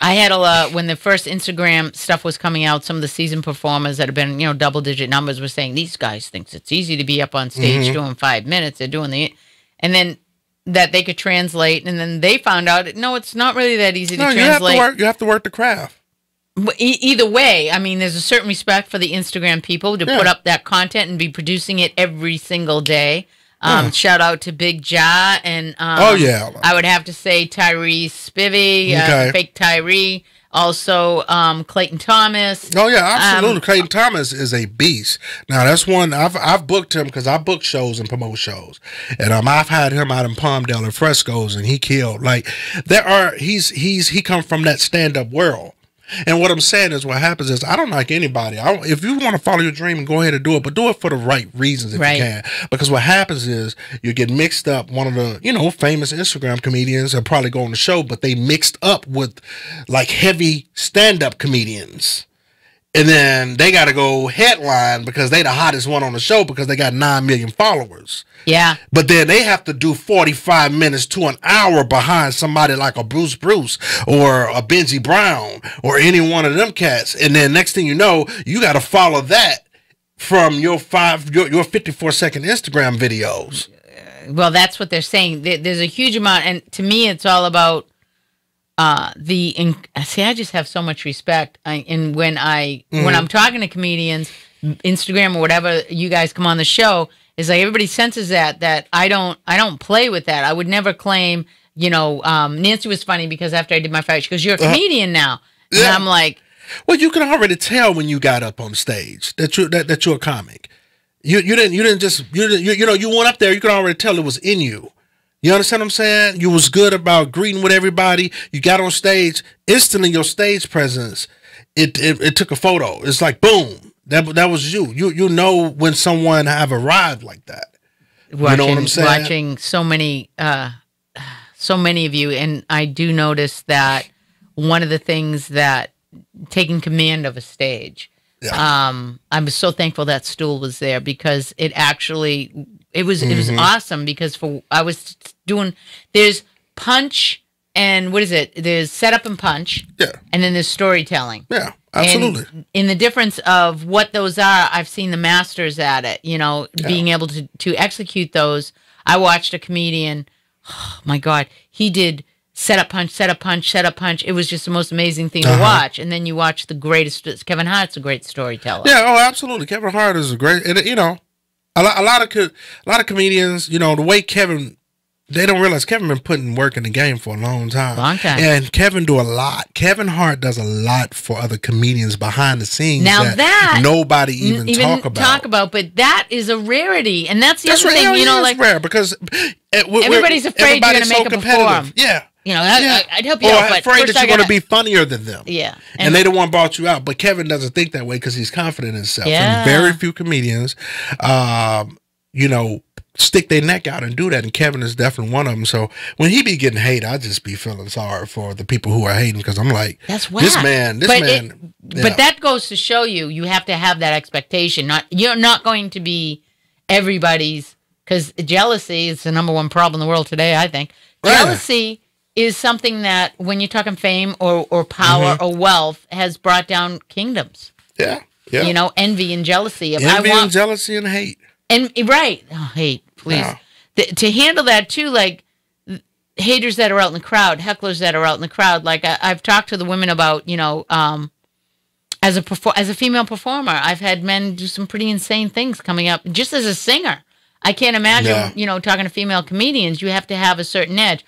Speaker 4: I had a lot when the first Instagram stuff was coming out. Some of the seasoned performers that have been, double-digit numbers were saying these guys thinks it's easy to be up on stage doing 5 minutes. They're doing and then that they could translate, and then they found out no, it's not really that easy to translate.
Speaker 5: You have to work the craft.
Speaker 4: Either way, I mean, there's a certain respect for the Instagram people to put up that content and be producing it every single day. Shout out to Big Ja and I would have to say Tyree Spivey, Fake Tyree. Also, Clayton Thomas.
Speaker 5: Oh yeah, absolutely. Clayton Thomas is a beast. Now that's one I've booked him because I book shows and promote shows, and I've had him out in Palmdale and Frescoes, and he killed. Like he come from that stand up world. And what I'm saying is, what happens is, I don't like anybody. If you want to follow your dream, go ahead and do it, but do it for the right reasons if you can. Because what happens is, you get mixed up. One of the famous Instagram comedians will probably go on the show, but they mixed up with like heavy stand-up comedians. And then they got to go headline because they the hottest one on the show because they got 9 million followers.
Speaker 4: Yeah.
Speaker 5: But then they have to do 45 minutes to an hour behind somebody like a Bruce or a Benji Brown or any one of them cats. And then next thing you know, you got to follow that from your 54-second Instagram videos.
Speaker 4: Well, that's what they're saying. There's a huge amount. And to me, it's all about see, I just have so much respect. And when I'm talking to comedians, Instagram or whatever, you guys come on the show, is like everybody senses that I don't play with that. I would never claim, Nancy was funny because after I did my fight, she goes, "You're a comedian now," and I'm like,
Speaker 5: well, you can already tell when you got up on stage that you're a comic. You didn't just you went up there. You could already tell it was in you. You understand what I'm saying? You was good about greeting with everybody. You got on stage, instantly your stage presence, it took a photo. It's like, boom, that was you. You know when someone have arrived like that. You know what I'm saying?
Speaker 4: Watching so many of you, and I do notice that one of the things that taking command of a stage. Yeah. I was so thankful that stool was there because it was awesome because there's punch and what is it? There's setup and punch. Yeah. And then there's storytelling.
Speaker 5: Yeah, absolutely.
Speaker 4: And in the difference of what those are, I've seen the masters at it, being able to execute those. I watched a comedian, oh my God, he did setup punch, setup punch, setup punch. It was just the most amazing thing to watch. And then you watch the greatest. Kevin Hart's a great storyteller.
Speaker 5: Yeah, oh, absolutely. Kevin Hart is a great. A lot of comedians. The way Kevin, they don't realize Kevin been putting work in the game for a long time. And Kevin do a lot. Kevin Hart does a lot for other comedians behind the scenes.
Speaker 4: Now that
Speaker 5: nobody even talk about.
Speaker 4: But that is a rarity, and that's the other thing.
Speaker 5: Like rare because
Speaker 4: everybody's afraid you're going to make a perform.
Speaker 5: Yeah.
Speaker 4: I'd help you out, but
Speaker 5: afraid that you're going to be funnier than them.
Speaker 4: Yeah.
Speaker 5: And they the one brought you out. But Kevin doesn't think that way because he's confident in himself. Yeah. And very few comedians, stick their neck out and do that. And Kevin is definitely one of them. So when he be getting hate, I just be feeling sorry for the people who are hating because I'm like,
Speaker 4: that's whack.
Speaker 5: This man.
Speaker 4: But that goes to show you have to have that expectation. You're not going to be everybody's, because jealousy is the number one problem in the world today, I think. Jealousy is something that, when you're talking fame or power or wealth, has brought down kingdoms.
Speaker 5: Yeah, yeah.
Speaker 4: Envy and jealousy.
Speaker 5: And jealousy and hate.
Speaker 4: And right, hate, please. Yeah. To handle that too, like haters that are out in the crowd, hecklers that are out in the crowd. Like I've talked to the women about, as a female performer, I've had men do some pretty insane things coming up. Just as a singer, I can't imagine, talking to female comedians. You have to have a certain edge.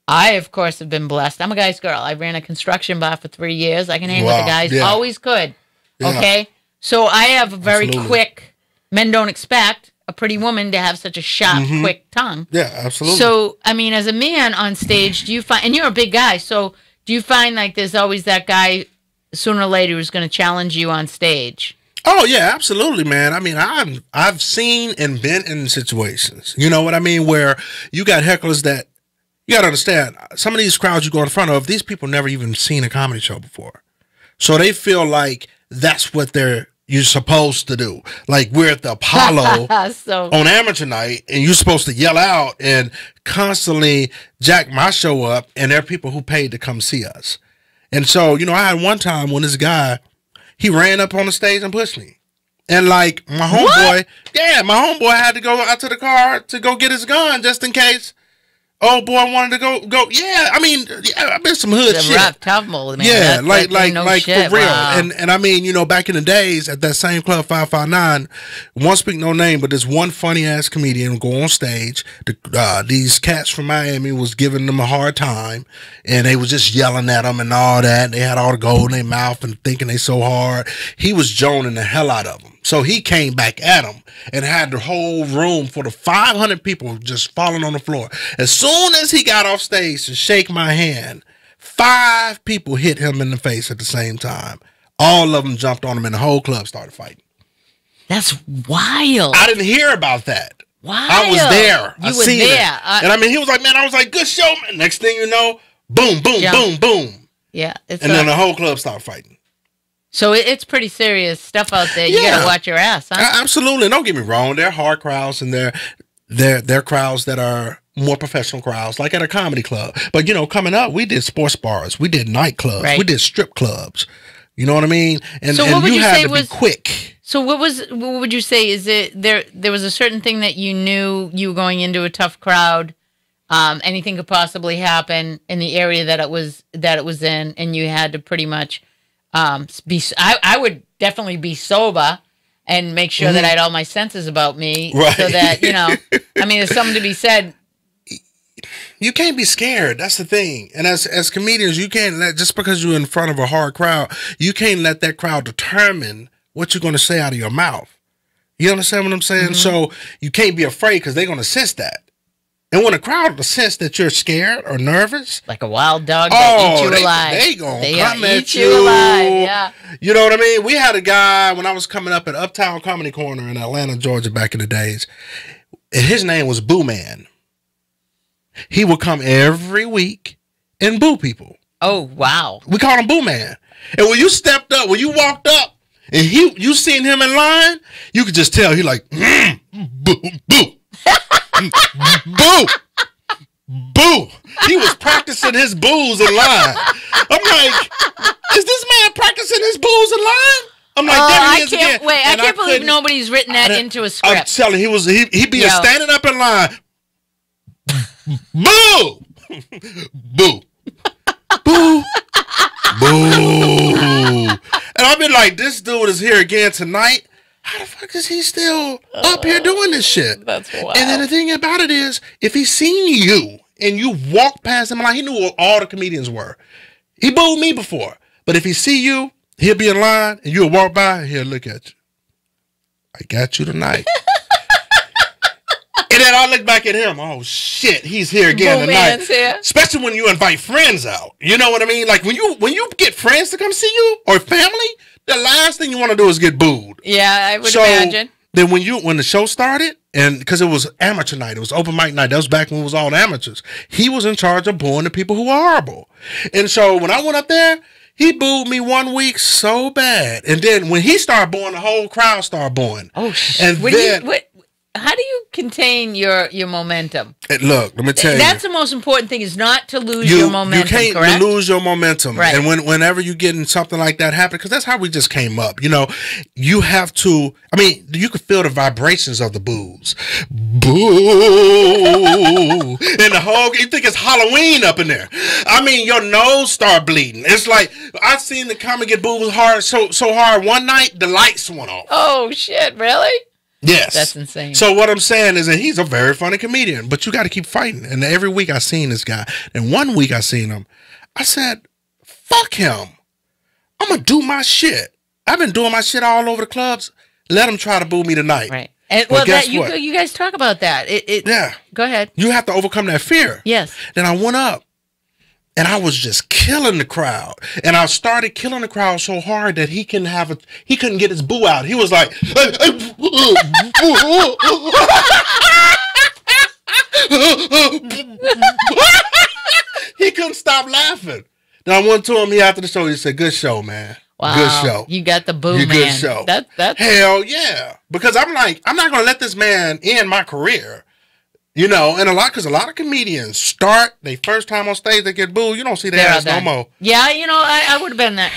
Speaker 4: I, of course, have been blessed. I'm a guy's girl. I ran a construction bar for 3 years. I can hang with
Speaker 5: Wow,
Speaker 4: the guys.
Speaker 5: yeah.
Speaker 4: Always could.
Speaker 5: Yeah.
Speaker 4: Okay? So I have a very
Speaker 5: Absolutely.
Speaker 4: quick, men don't expect a pretty woman to have such a sharp, quick tongue.
Speaker 5: Yeah, absolutely.
Speaker 4: So, I mean, as a man on stage, do you find, and you're a big guy, so do you find like there's always that guy sooner or later who's going to challenge you on stage?
Speaker 5: Oh yeah, absolutely, man. I mean, I've seen and been in situations, you know what I mean, where you got hecklers that you got to understand. Some of these crowds you go in front of, these people never even seen a comedy show before, so they feel like that's what you're supposed to do. Like we're at the Apollo
Speaker 4: So
Speaker 5: on amateur night, and you're supposed to yell out and constantly jack my show up, and there are people who paid to come see us. And so, you know, I had one time when this guy, he ran up on the stage and pushed me. And like my homeboy, my homeboy had to go out to the car to go get his gun just in case old boy wanted to go. Yeah, I mean, I've been some hood
Speaker 4: it's a
Speaker 5: shit.
Speaker 4: rough, tough mold, man.
Speaker 5: Yeah,
Speaker 4: That's
Speaker 5: like
Speaker 4: shit.
Speaker 5: for real.
Speaker 4: Wow.
Speaker 5: And I mean, you know, back in the days at that same club 559, won't speak no name, but this one funny ass comedian would go on stage. These cats from Miami was giving them a hard time, and they was just yelling at them and all that. They had all the gold in their mouth and thinking they so hard. He was joning the hell out of them. So he came back at him and had the whole room for the 500 people just falling on the floor. As soon as he got off stage to shake my hand, 5 people hit him in the face at the same time. All of them jumped on him, and the whole club started fighting.
Speaker 4: That's wild.
Speaker 5: I didn't hear about that.
Speaker 4: Wild.
Speaker 5: I was there.
Speaker 4: You
Speaker 5: I
Speaker 4: were
Speaker 5: seen
Speaker 4: there.
Speaker 5: it. And I mean, he was like, man, I was like, good show, man. Next thing you know, boom, boom,
Speaker 4: Yeah.
Speaker 5: boom, boom.
Speaker 4: Yeah. It's
Speaker 5: And then the whole club started fighting.
Speaker 4: so it's pretty serious stuff out there. You
Speaker 5: Yeah.
Speaker 4: got to watch your ass, huh?
Speaker 5: Absolutely. Don't get me wrong. There are hard crowds, and they're crowds that are more professional crowds, like at a comedy club. But, you know, coming up, we did sports bars. We did nightclubs.
Speaker 4: Right.
Speaker 5: We did strip clubs. You know what I mean? And,
Speaker 4: So
Speaker 5: and
Speaker 4: what would you
Speaker 5: had
Speaker 4: say
Speaker 5: to
Speaker 4: was-
Speaker 5: be quick.
Speaker 4: So what would you say? Is it there was a certain thing that you knew you were going into a tough crowd, anything could possibly happen in the area that it was in, and you had to pretty much I would definitely be sober and make sure that I had all my senses about me,
Speaker 5: Right.
Speaker 4: so that, you know, I mean, there's something to be said.
Speaker 5: You can't be scared. That's the thing. And as comedians, you can't let, just because you're in front of a hard crowd, you can't let that crowd determine what you're going to say out of your mouth. You understand what I'm saying? So you can't be afraid, because they're going to sense that. And when a crowd sense that you're scared or nervous,
Speaker 4: Like a wild dog that eats you alive.
Speaker 5: they gonna
Speaker 4: They
Speaker 5: come
Speaker 4: eat
Speaker 5: at
Speaker 4: you alive, yeah.
Speaker 5: You know what I mean? We had a guy when I was coming up at Uptown Comedy Corner in Atlanta, Georgia, back in the days, and his name was Boo Man. He would come every week and boo people.
Speaker 4: Oh, wow.
Speaker 5: We called him Boo Man. And when you stepped up, when you walked up, and you seen him in line, you could just tell he like, boo, boo, boo, boo. He was practicing his boos in line. I'm like, is this man practicing his boos in line? I'm like, there he
Speaker 4: I
Speaker 5: is
Speaker 4: can't
Speaker 5: again.
Speaker 4: wait. I
Speaker 5: And
Speaker 4: can't believe
Speaker 5: couldn't-
Speaker 4: nobody's written that into a
Speaker 5: I'm
Speaker 4: script.
Speaker 5: telling you, he'd be
Speaker 4: Yo.
Speaker 5: standing up in line. Boo! Boo! Boo! Boo! And I've been like, this dude is here again tonight. How the fuck is he still up here doing this shit?
Speaker 4: That's wild.
Speaker 5: And then the thing about it is, if he seen you and you walk past him, like he knew what all the comedians were. He booed me before. But if he see you, he'll be in line and you'll walk by and he'll look at you. I got you tonight. And then I look back at him. Oh shit, he's here again
Speaker 4: Boo
Speaker 5: tonight.
Speaker 4: Man's here.
Speaker 5: Especially when you invite friends out. You know what I mean? Like when you get friends to come see you or family, the last thing you want to do is get booed.
Speaker 4: Yeah, I would
Speaker 5: So
Speaker 4: imagine.
Speaker 5: then when the show started, and because it was amateur night, it was open mic night. That was back when it was all amateurs. He was in charge of booing the people who were horrible. And so when I went up there, he booed me one week so bad. And then when he started booing, the whole crowd started booing.
Speaker 4: Oh,
Speaker 5: And then
Speaker 4: how do you contain your momentum?
Speaker 5: look, let me tell you.
Speaker 4: That's the most important thing, is not to lose your momentum,
Speaker 5: you can't
Speaker 4: correct?
Speaker 5: lose your momentum.
Speaker 4: Right.
Speaker 5: And whenever you get in something like that happen, because that's how we just came up. You know, you have to, I mean, you can feel the vibrations of the boos. Boo. And the whole, you think it's Halloween up in there. I mean, your nose start bleeding. It's like, I've seen the comic get booed hard so hard one night, the lights went off.
Speaker 4: Oh, shit, really?
Speaker 5: Yes.
Speaker 4: That's insane.
Speaker 5: So what I'm saying is that he's a very funny comedian, but you got to keep fighting. And every week I seen this guy. And one week I seen him. I said, fuck him. I'm going to do my shit. I've been doing my shit all over the clubs. Let him try to boo me tonight.
Speaker 4: Right. And,
Speaker 5: Well,
Speaker 4: well,
Speaker 5: guess
Speaker 4: that
Speaker 5: what?
Speaker 4: you guys talk about that.
Speaker 5: Yeah.
Speaker 4: Go ahead.
Speaker 5: You have to overcome that fear.
Speaker 4: Yes.
Speaker 5: Then I went up and I was just killing the crowd. And I started killing the crowd so hard that he couldn't get his boo out. He was like, he couldn't stop laughing. Then I went to him after the show. He said, good show, man.
Speaker 4: Wow.
Speaker 5: Good show.
Speaker 4: You got the boo,
Speaker 5: You
Speaker 4: man.
Speaker 5: good show.
Speaker 4: That's
Speaker 5: Hell yeah. Because I'm like, I'm not going to let this man end my career. You know, and a lot of comedians start, they first time on stage, they get booed. You don't see their
Speaker 4: they're
Speaker 5: ass no
Speaker 4: done.
Speaker 5: more.
Speaker 4: Yeah, I would have been that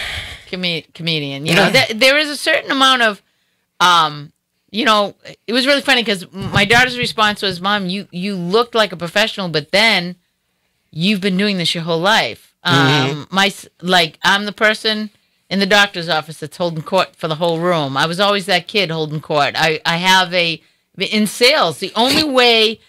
Speaker 4: comedian. You know, there is a certain amount of, you know, it was really funny because my daughter's response was, Mom, you looked like a professional, but then you've been doing this your whole life. I'm the person in the doctor's office that's holding court for the whole room. I was always that kid holding court. I have in sales, the only way,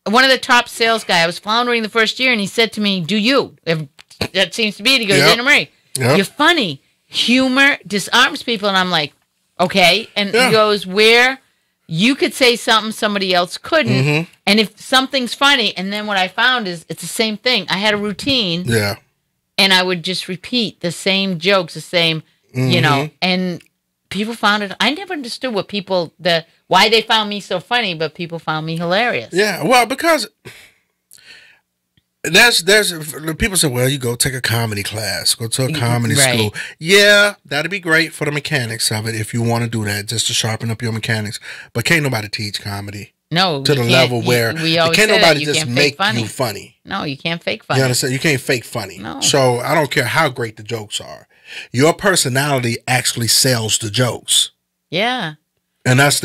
Speaker 4: one of the top sales guy, I was floundering the first year, and he said to me, do you? That seems to be it. He goes, Anna Marie, you're funny. Humor disarms people. And I'm like, okay. And he goes, where you could say something somebody else couldn't. And if something's funny, and then what I found is it's the same thing. I had a routine.
Speaker 5: Yeah.
Speaker 4: And I would just repeat the same jokes, the same, you know, and people found it. I never understood why they found me so funny, but people found me hilarious.
Speaker 5: Yeah, well, because there's people say, well, you go take a comedy class, go to a comedy school. Yeah, that'd be great for the mechanics of it if you want to do that, just to sharpen up your mechanics. But can't nobody teach comedy.
Speaker 4: No,
Speaker 5: to the level where can't nobody just make you funny.
Speaker 4: No, you can't fake funny.
Speaker 5: You understand? You can't fake funny.
Speaker 4: No.
Speaker 5: So I don't care how great the jokes are. Your personality actually sells the jokes.
Speaker 4: Yeah.
Speaker 5: And that's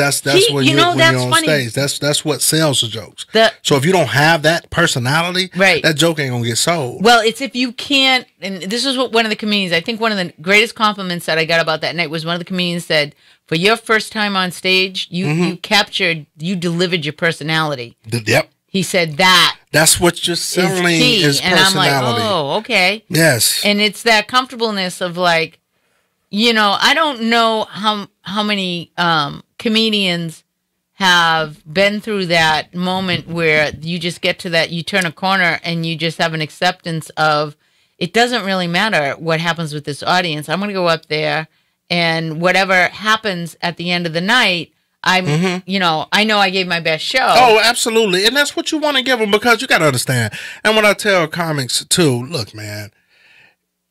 Speaker 5: when you're on
Speaker 4: funny.
Speaker 5: stage. That's what sells the jokes.
Speaker 4: So
Speaker 5: if you don't have that personality,
Speaker 4: right,
Speaker 5: that joke ain't gonna get sold.
Speaker 4: Well, it's if you can't. And this is what one of the comedians. I think one of the greatest compliments that I got about that night was one of the comedians said, "For your first time on stage, you delivered your personality."
Speaker 5: Yep.
Speaker 4: He said that.
Speaker 5: That's what you're selling is personality.
Speaker 4: And I'm like, oh, okay.
Speaker 5: Yes.
Speaker 4: And it's that comfortableness of like, you know, I don't know how many comedians have been through that moment where you just get to that, you turn a corner and you just have an acceptance of, it doesn't really matter what happens with this audience. I'm going to go up there and whatever happens at the end of the night, you know I gave my best show.
Speaker 5: Oh, absolutely. And that's what you want to give them, because you got to understand. And when I tell comics too, look, man,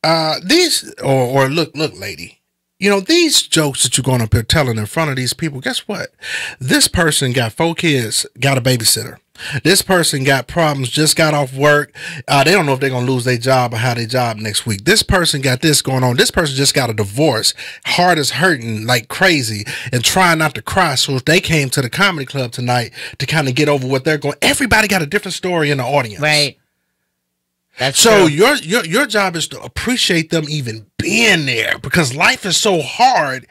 Speaker 5: look, lady, you know, these jokes that you're going up here telling in front of these people, guess what? This person got 4 kids, got a babysitter. This person got problems, just got off work. They don't know if they're going to lose their job or have their job next week. This person got this going on. This person just got a divorce. Heart is hurting like crazy and trying not to cry. So if they came to the comedy club tonight to kind of get over what they're going, everybody got a different story in the audience.
Speaker 4: Right. That's
Speaker 5: so
Speaker 4: true.
Speaker 5: your job is to appreciate them even being there, because life is so hard.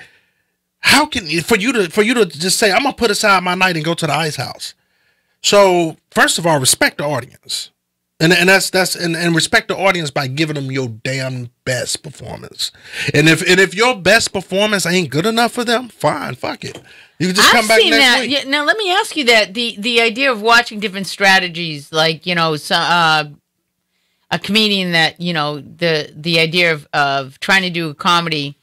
Speaker 5: How can for you to just say, I'm gonna put aside my night and go to the ice house? So first of all, respect the audience, and respect the audience by giving them your damn best performance. And if your best performance ain't good enough for them, fine, fuck it. You can just come back next week.
Speaker 4: Yeah, now let me ask you that the idea of watching different strategies, like, you know, a comedian that, you know, the idea of trying to do a comedy,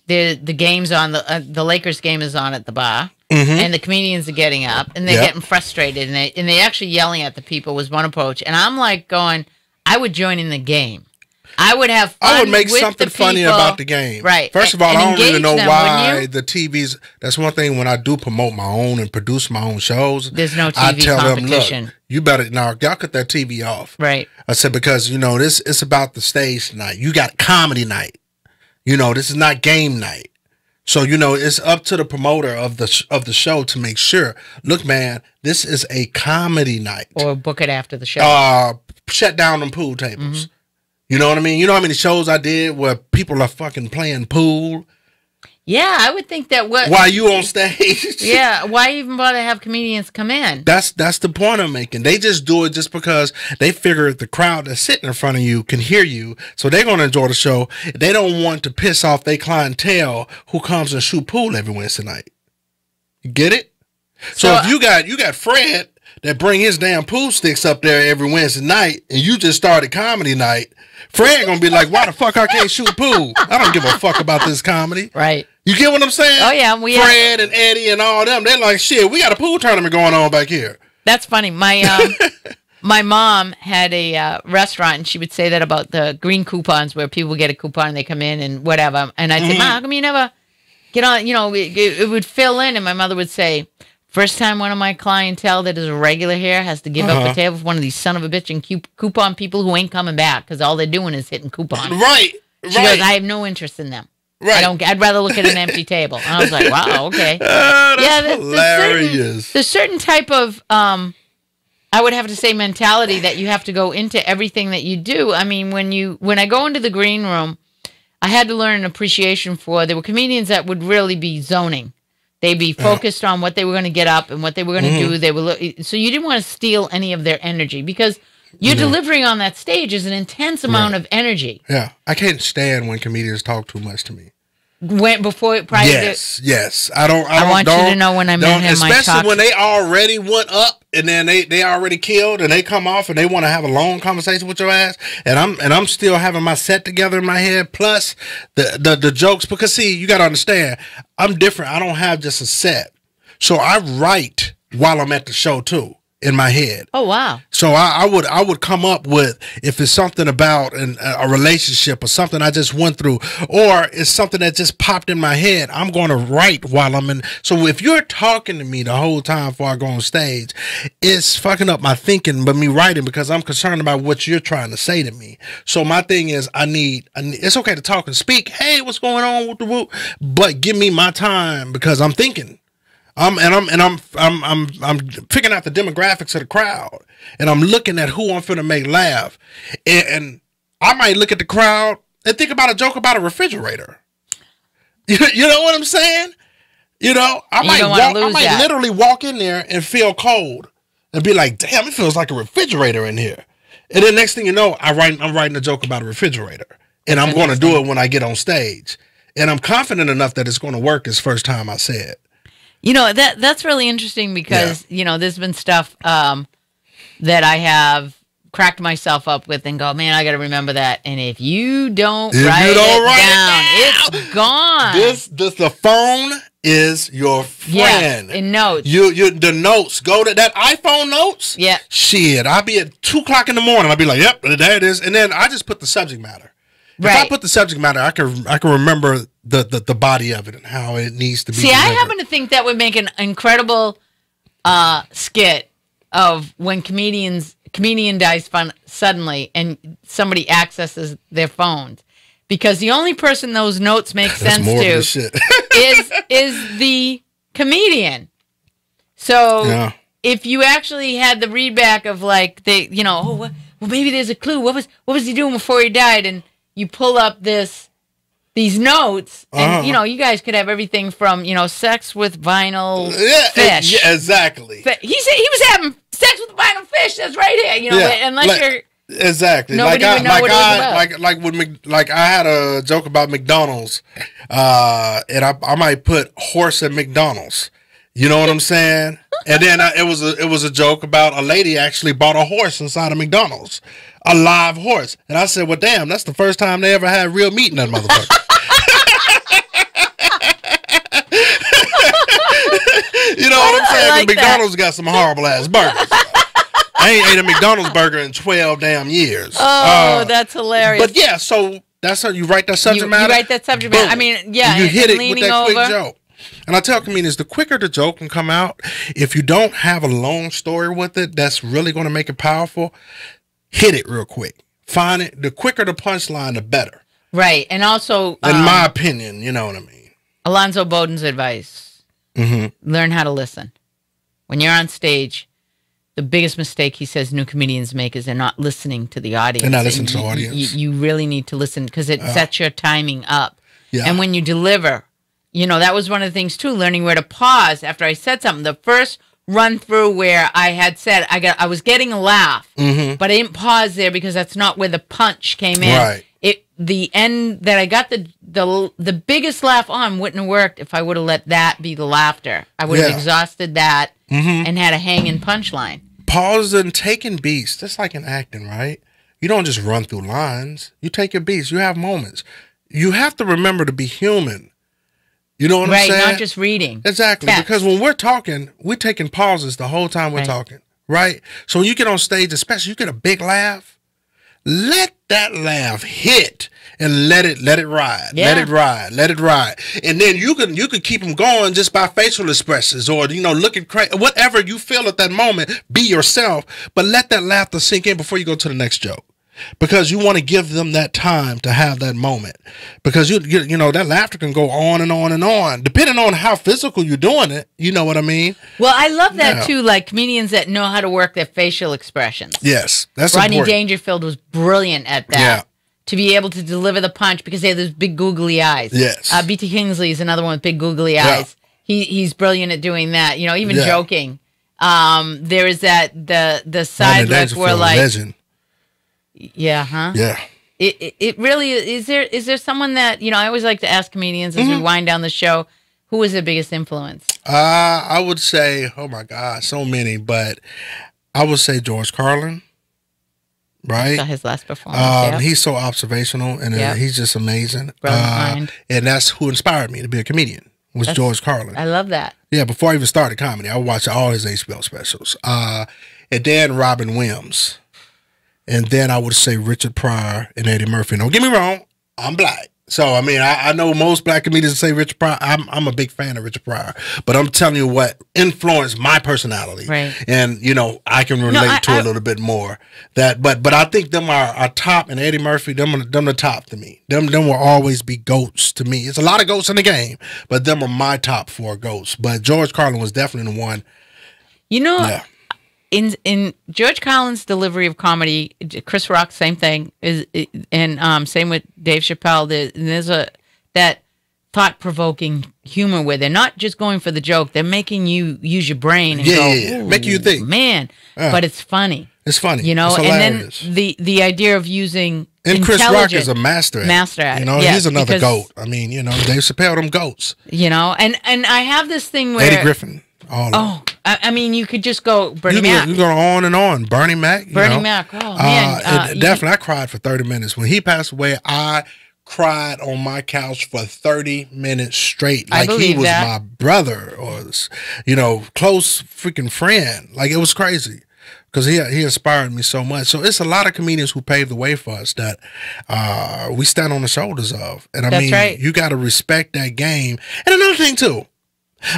Speaker 4: the game's on, the Lakers game is on at the bar, and the comedians are getting up and they're getting frustrated and they actually yelling at the people was one approach. And I'm like going, I would join in the game. I would have fun.
Speaker 5: I would make
Speaker 4: with
Speaker 5: something
Speaker 4: the people.
Speaker 5: funny about the game.
Speaker 4: Right.
Speaker 5: First of all, I don't even know
Speaker 4: them,
Speaker 5: why the TVs. That's one thing when I do promote my own and produce my own shows.
Speaker 4: There's no TV
Speaker 5: I tell
Speaker 4: competition.
Speaker 5: them, look, you better y'all cut that TV off.
Speaker 4: Right.
Speaker 5: I said, because you know it's about the stage tonight. You got comedy night. You know, this is not game night. So you know it's up to the promoter of the show to make sure. Look, man, this is a comedy night.
Speaker 4: Or book it after the show.
Speaker 5: Shut down them pool tables. You know what I mean? You know how many shows I did where people are fucking playing pool?
Speaker 4: Yeah, I would think that what.
Speaker 5: While you on stage.
Speaker 4: Yeah, why even bother to have comedians come in?
Speaker 5: That's the point I'm making. They just do it just because they figure the crowd that's sitting in front of you can hear you, so they're gonna enjoy the show. They don't want to piss off their clientele who comes and shoot pool every Wednesday night. You get it? So if you got Fred that bring his damn pool sticks up there every Wednesday night, and you just started comedy night, Fred gonna be like, "Why the fuck I can't shoot pool? I don't give a fuck about this comedy."
Speaker 4: Right.
Speaker 5: You get what I'm saying?
Speaker 4: Oh yeah,
Speaker 5: Fred and Eddie and all them, they're like, "Shit, we got a pool tournament going on back here."
Speaker 4: That's funny. My my mom had a restaurant, and she would say that about the green coupons, where people get a coupon and they come in and whatever. And I'd say, "Mom, how come you never get on?" You know, it would fill in, and my mother would say, "First time one of my clientele that is a regular here has to give up the table for one of these son of a bitch and coupon people who ain't coming back because all they're doing is hitting coupons."
Speaker 5: Right.
Speaker 4: She goes, "I have no interest in them.
Speaker 5: Right.
Speaker 4: I'd rather look at an empty table." And I was like, "Wow, okay."
Speaker 5: That's hilarious.
Speaker 4: There's certain type of I would have to say mentality that you have to go into everything that you do. I mean, when I go into the green room, I had to learn an appreciation for. There were comedians that would really be zoning. They'd be focused on what they were going to get up and what they were going to do. They were so you didn't want to steal any of their energy because your delivery on that stage is an intense amount of energy.
Speaker 5: Yeah, I can't stand when comedians talk too much to me.
Speaker 4: Yes.
Speaker 5: I
Speaker 4: want you to know when I'm in here,
Speaker 5: especially when they already went up and then they already killed and they come off and they want to have a long conversation with your ass, and I'm still having my set together in my head plus the jokes, because see, you got to understand, I'm different. I don't have just a set, so I write while I'm at the show too in my head.
Speaker 4: Oh wow.
Speaker 5: So I would come up with, if it's something about a relationship or something I just went through, or it's something that just popped in my head, I'm going to write while I'm in. So if you're talking to me the whole time before I go on stage, it's fucking up my thinking, but me writing, because I'm concerned about what you're trying to say to me. So my thing is, it's okay to talk and speak. Hey, what's going on with the whoop? But give me my time, because I'm thinking. I'm figuring out the demographics of the crowd, and I'm looking at who I'm finna make laugh, and I might look at the crowd and think about a joke about a refrigerator. You know what I'm saying? You know, I might literally walk in there and feel cold and be like, "Damn, it feels like a refrigerator in here." And then next thing you know, I'm writing a joke about a refrigerator, and I'm going to do it when I get on stage, and I'm confident enough that it's going to work as first time I say it.
Speaker 4: You know, that's really interesting because, you know, there's been stuff that I have cracked myself up with and go, man, I got to remember that. And if you don't write it down, it's gone.
Speaker 5: The phone is your friend.
Speaker 4: Yeah, in notes.
Speaker 5: The notes. Go to that iPhone notes.
Speaker 4: Yeah.
Speaker 5: Shit, I'll be at 2 o'clock in the morning. I'll be like, yep, there it is. And then I just put the subject matter. If I put the subject matter, I can remember the body of it and how it needs to be.
Speaker 4: See, delivered. I happen to think that would make an incredible skit of when comedian dies suddenly and somebody accesses their phones, because the only person those notes make sense to is the comedian. So if you actually had the readback of like well, maybe there's a clue. What was he doing before he died? And you pull up these notes, and you guys could have everything from sex with vinyl fish.
Speaker 5: Yeah, exactly.
Speaker 4: He said he was having sex with vinyl fish. That's right here. Unless you're
Speaker 5: exactly.
Speaker 4: Nobody would know what it was
Speaker 5: about. Like I had a joke about McDonald's, and I might put horse at McDonald's. You know what I'm saying? And then it was a joke about a lady actually bought a horse inside of McDonald's, a live horse. And I said, well, damn, that's the first time they ever had real meat in that motherfucker. You know what I'm saying? Like McDonald's got some horrible ass burgers. I ain't ate a McDonald's burger in 12 damn years.
Speaker 4: Oh, that's hilarious.
Speaker 5: But yeah, so that's how you write that subject matter.
Speaker 4: You write that subject matter. I mean, yeah.
Speaker 5: You hit it with that quick joke. And I tell comedians, the quicker the joke can come out, if you don't have a long story with it that's really going to make it powerful, hit it real quick. Find it. The quicker the punchline, the better.
Speaker 4: Right. And also,
Speaker 5: in my opinion, you know what I mean?
Speaker 4: Alonzo Bowden's advice, learn how to listen. When you're on stage, the biggest mistake he says new comedians make is they're not listening to the audience.
Speaker 5: They're not listening to the audience.
Speaker 4: You really need to listen, because it sets your timing up.
Speaker 5: Yeah.
Speaker 4: And when you deliver, you know, that was one of the things too, learning where to pause after I said something. The first run through where I had said I was getting a laugh, but I didn't pause there because that's not where the punch came in.
Speaker 5: Right.
Speaker 4: The end that I got the biggest laugh on wouldn't have worked if I would have let that be the laughter. I would have exhausted that and had a hanging punchline.
Speaker 5: Pause and taking beats. That's like in acting, right? You don't just run through lines. You take your beats. You have moments. You have to remember to be human. You know what I'm saying?
Speaker 4: Right, not just reading.
Speaker 5: Exactly.
Speaker 4: Text.
Speaker 5: Because when we're talking, we're taking pauses the whole time we're talking, right? So when you get on stage, especially you get a big laugh, let that laugh hit and let it ride.
Speaker 4: Yeah.
Speaker 5: Let it ride. And then you can keep them going just by facial expressions or, you know, looking crazy, whatever you feel at that moment, be yourself, but let that laughter sink in before you go to the next joke. Because you want to give them that time to have that moment. Because you know that laughter can go on and on and on, depending on how physical you're doing it. You know what I mean?
Speaker 4: Well, I love that too. Like comedians that know how to work their facial expressions.
Speaker 5: Yes, that's
Speaker 4: Rodney
Speaker 5: important.
Speaker 4: Dangerfield was brilliant at that.
Speaker 5: Yeah.
Speaker 4: To be able to deliver the punch because they have those big googly eyes.
Speaker 5: Yes.
Speaker 4: B.T. Kingsley is another one with big googly eyes. He's brilliant at doing that. You know, even joking. There is that the side look where like
Speaker 5: legend.
Speaker 4: Yeah, huh?
Speaker 5: Yeah.
Speaker 4: It really is there someone that, you know, I always like to ask comedians as we wind down the show, who was their biggest influence?
Speaker 5: I would say, oh my God, so many, but I would say George Carlin. Right?
Speaker 4: Saw his last performance.
Speaker 5: He's so observational and he's just amazing.
Speaker 4: Brilliant mind.
Speaker 5: And that's who inspired me to be a comedian, was George Carlin.
Speaker 4: I love that.
Speaker 5: Yeah, before I even started comedy, I watched all his HBO specials. And then Robin Williams. And then I would say Richard Pryor and Eddie Murphy. Don't get me wrong, I'm black. So, I mean, I know most black comedians say Richard Pryor. I'm a big fan of Richard Pryor. But I'm telling you what influenced my personality.
Speaker 4: Right.
Speaker 5: And, you know, I can relate to a little bit more. But I think them are top, and Eddie Murphy, them the top to me. Them will always be GOATs to me. It's a lot of GOATs in the game, but them are my top 4 GOATs. But George Carlin was definitely the one.
Speaker 4: You know, in George Carlin's delivery of comedy, Chris Rock, same thing, and same with Dave Chappelle. There's that thought-provoking humor where they're not just going for the joke; they're making you use your brain and
Speaker 5: making you think,
Speaker 4: man. But it's funny.
Speaker 5: It's funny,
Speaker 4: you know.
Speaker 5: It's
Speaker 4: hilarious. And then the idea of using
Speaker 5: and Chris Rock is a master at it. You know, he's another GOAT. I mean, you know, Dave Chappelle, them GOATs.
Speaker 4: You know, and I have this thing where
Speaker 5: Eddie Griffin.
Speaker 4: I mean, you could just go Bernie Mac.
Speaker 5: You go on and on. Bernie Mac.
Speaker 4: Bernie Mac. Oh, man.
Speaker 5: Definitely, I cried for 30 minutes. When he passed away, I cried on my couch for 30 minutes straight. Like he was my brother or, you know, close freaking friend. Like it was crazy because he inspired me so much. So it's a lot of comedians who paved the way for us that we stand on the shoulders of. And I mean, you got to respect that game. And another thing, too.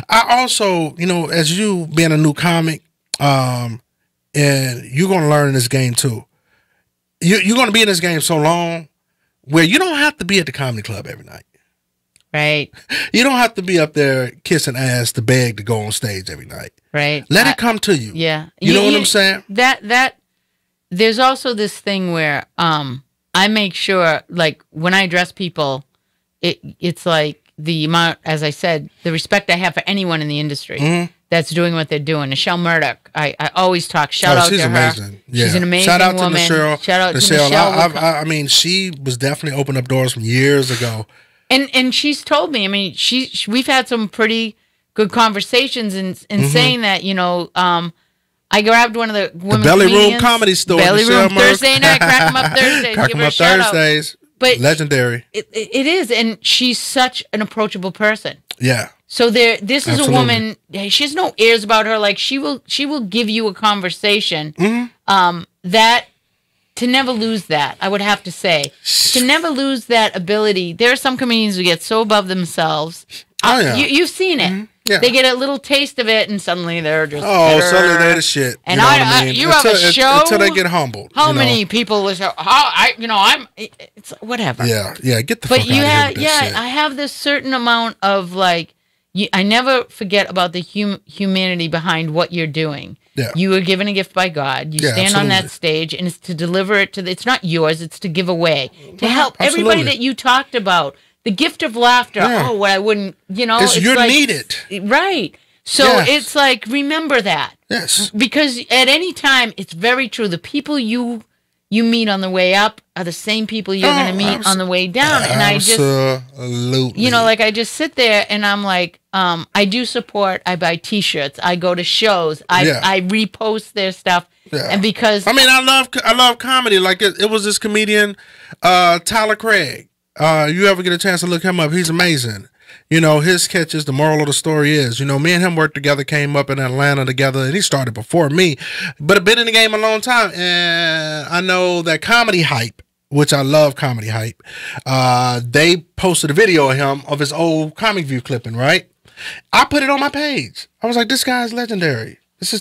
Speaker 5: I also, you know, as you being a new comic, and you're going to learn in this game too. You're going to be in this game so long where you don't have to be at the comedy club every night.
Speaker 4: Right.
Speaker 5: You don't have to be up there kissing ass to beg to go on stage every night.
Speaker 4: Right.
Speaker 5: Let it come to you.
Speaker 4: Yeah.
Speaker 5: You know what I'm saying? That
Speaker 4: there's also this thing where I make sure, like, when I address people, it's like, the amount, as I said, the respect I have for anyone in the industry that's doing what they're doing. Michelle Murdoch, I always talk. Shout out to her.
Speaker 5: Amazing. Yeah.
Speaker 4: She's an amazing
Speaker 5: Shout out
Speaker 4: woman.
Speaker 5: to Michelle.
Speaker 4: Shout out to Michelle.
Speaker 5: I mean, she was definitely opened up doors from years ago.
Speaker 4: And she's told me. I mean, we've had some pretty good conversations in saying that. You know, I grabbed one of the women
Speaker 5: Belly Room Comedy Store.
Speaker 4: Belly Room Thursday night. Crack 'em up Thursdays.
Speaker 5: Crack 'em up Thursdays.
Speaker 4: But
Speaker 5: legendary.
Speaker 4: It is, and she's such an approachable person.
Speaker 5: Yeah.
Speaker 4: So this is a woman. She has no airs about her. Like she will give you a conversation. That to never lose that. I would have to say to never lose that ability. There are some comedians who get so above themselves.
Speaker 5: Oh yeah.
Speaker 4: You've seen it. Yeah. They get a little taste of it, and suddenly they're just
Speaker 5: suddenly they're the shit.
Speaker 4: And you have a show
Speaker 5: until they get humbled.
Speaker 4: How many people listen? It's whatever.
Speaker 5: Yeah. Get the fuck out of here with this shit.
Speaker 4: I have this certain amount of like. I never forget about the humanity behind what you're doing. Yeah. You were given a gift by God. You stand on that stage, and it's to deliver it to. It's not yours. It's to give away to help everybody that you talked about. the gift of laughter.
Speaker 5: Yeah.
Speaker 4: Oh, what I wouldn't, it's
Speaker 5: you're
Speaker 4: like,
Speaker 5: needed.
Speaker 4: Right. So
Speaker 5: Yes.
Speaker 4: it's like, remember that.
Speaker 5: Yes.
Speaker 4: Because at any time, it's very true. The people you meet on the way up are the same people you're going to meet on the way down. And I just,
Speaker 5: absolutely,
Speaker 4: like I just sit there and I'm like, I do support. I buy T-shirts. I go to shows. I repost their stuff.
Speaker 5: Yeah.
Speaker 4: And because
Speaker 5: I mean, I love comedy. Like it was this comedian, Tyler Craig. You ever get a chance to look him up? He's amazing. His sketches, the moral of the story is, me and him worked together, came up in Atlanta together, and he started before me, but I've been in the game a long time. And I know that Comedy Hype, which I love Comedy Hype, they posted a video of him of his old Comic View clipping, right? I put it on my page. I was like, this guy's legendary. This is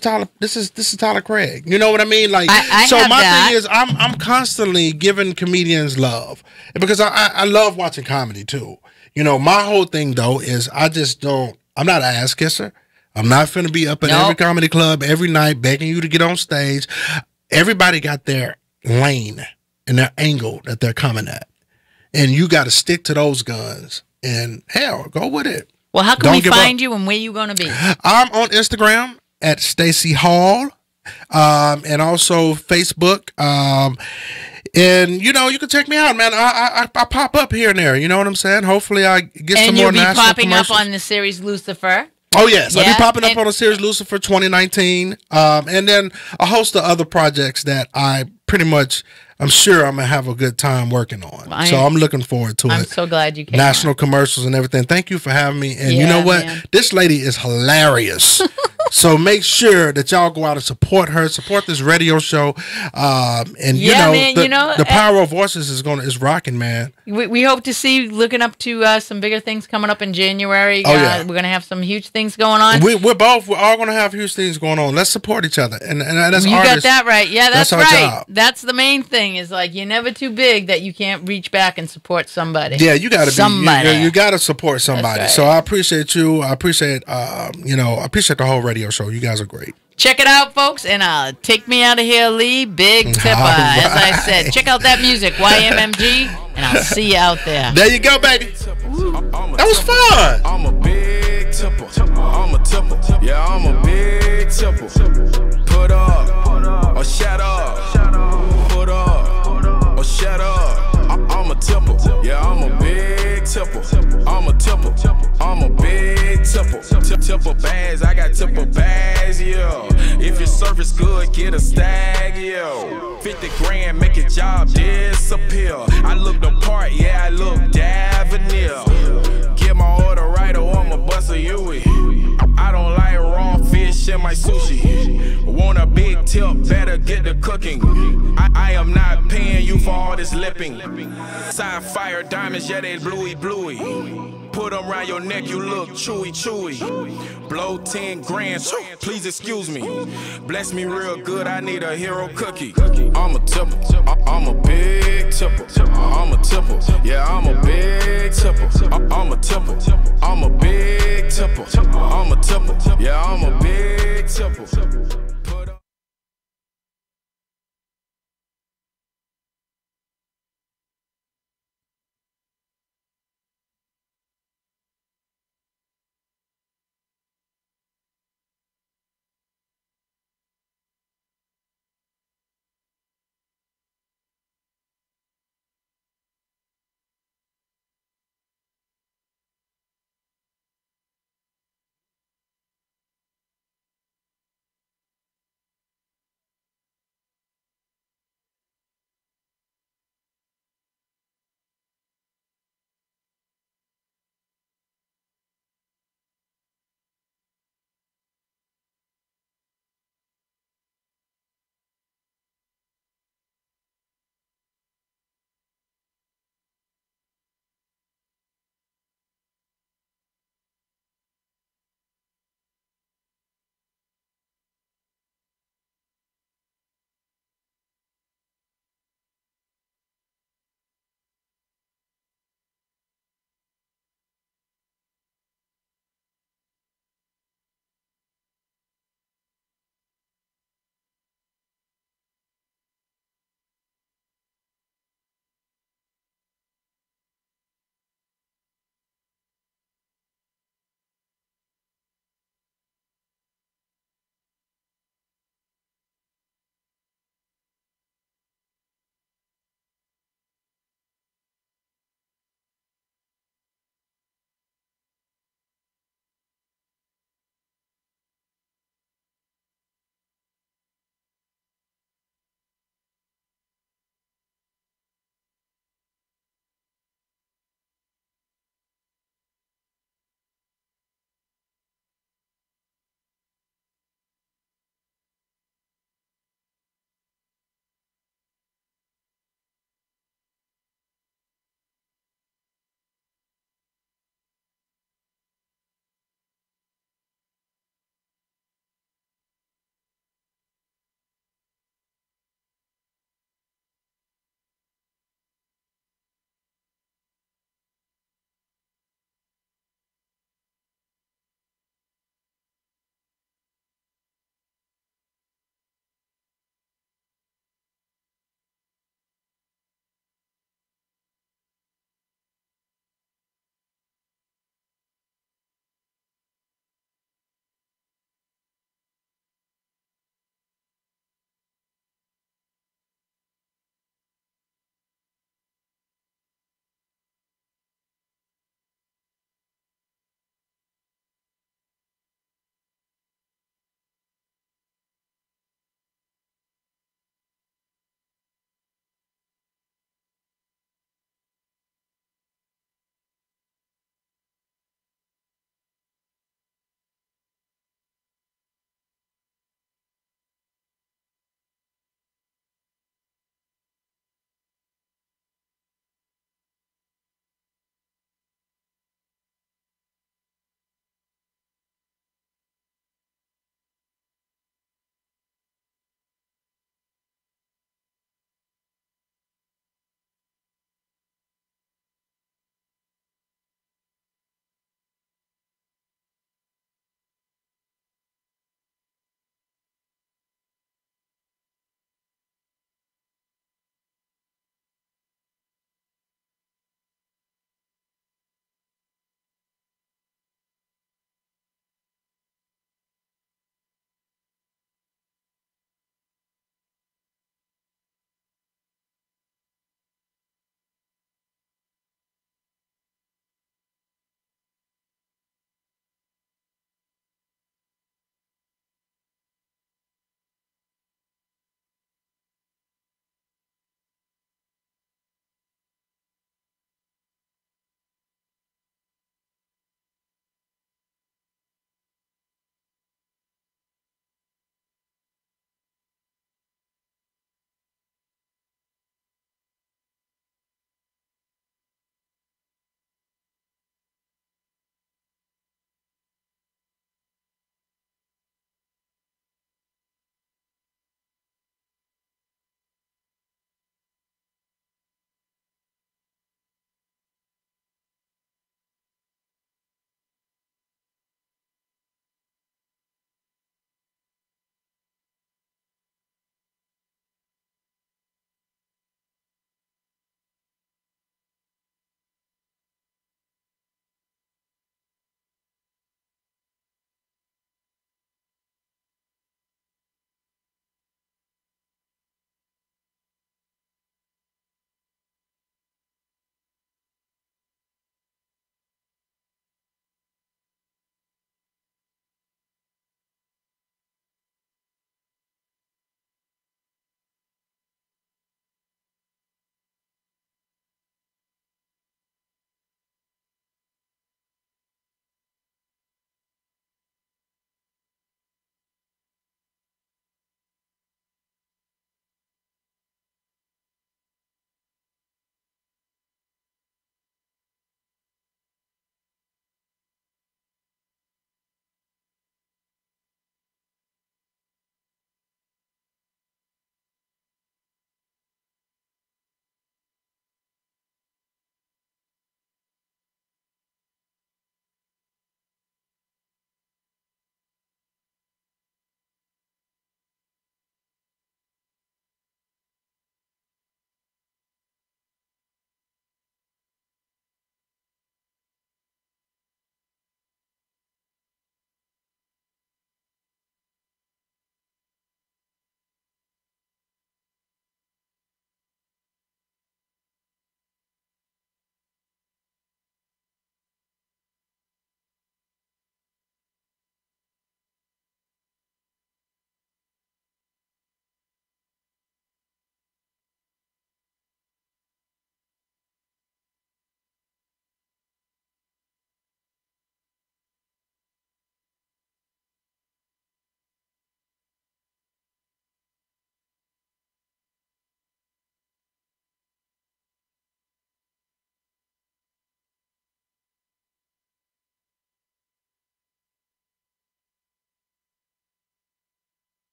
Speaker 5: Tyler Craig. You know what I mean? Like, so my thing is, I'm constantly giving comedians love because I love watching comedy too. My whole thing though is I'm not an ass kisser. I'm not finna be up at every comedy club every night begging you to get on stage. Everybody got their lane and their angle that they're coming at, and you got to stick to those guns and hell, go with it.
Speaker 4: Well, how can we find you and where you gonna be?
Speaker 5: I'm on Instagram at Stacey Hall, and also Facebook. And you can check me out, man. I pop up here and there. You know what I'm saying? Hopefully, I get some more national commercials. And you'll be popping up
Speaker 4: on the series Lucifer.
Speaker 5: Oh yes, I'll be popping up on the series Lucifer 2019, and then a host of other projects that I'm sure I'm gonna have a good time working on. So I'm looking forward to it.
Speaker 4: I'm so glad you came.
Speaker 5: National commercials and everything. Thank you for having me. And you know what? Man. This lady is hilarious. So make sure that y'all go out and support her, support this radio show, and the power of voices is rocking, man.
Speaker 4: We hope to see you looking up to some bigger things coming up in January. We're gonna have some huge things going on.
Speaker 5: We're all gonna have huge things going on. Let's support each other, and that's
Speaker 4: you got that right. Yeah, that's
Speaker 5: our
Speaker 4: right.
Speaker 5: job.
Speaker 4: That's the main thing. Is like you're never too big that you can't reach back and support somebody.
Speaker 5: Yeah, you got to be
Speaker 4: somebody.
Speaker 5: You got to support somebody.
Speaker 4: Right.
Speaker 5: So I appreciate you. I appreciate I appreciate the whole radio show. You guys are great.
Speaker 4: Check it out, folks, and take me out of here, Lee. Big Tipper.
Speaker 5: Right.
Speaker 4: As I said, check out that music, YMMG, and I'll see you out there.
Speaker 5: There you go, baby. That was fun.
Speaker 1: I'm a big tipper. I'm a tipper. Yeah, I'm a big tipper. Put up or shut up. Put up or shut up. I'm a tipper. Yeah, I'm a big tipper. I'm a tipper. I'm a big tipper. Tipper bags, I got tipper bags, yeah. If your service good, get a stag, yeah. 50 grand, make your job disappear. I look the part, yeah, I look Davenir. Get my order right or I'ma bust a Yui. I don't like raw fish in my sushi. Want a big tip, better get the cooking. I am not paying you for all this lipping. Sapphire diamonds, yeah, they bluey. Put them around your neck, you look chewy. Blow 10 grand, please excuse me. Bless me real good, I need a hero cookie. I'm a tipper, I'm a big tipper. I'm a tipper, yeah, I'm a big tipper. I'm a tipper, I'm a big tipper. I'm a tipper, yeah, I'm a big tipper.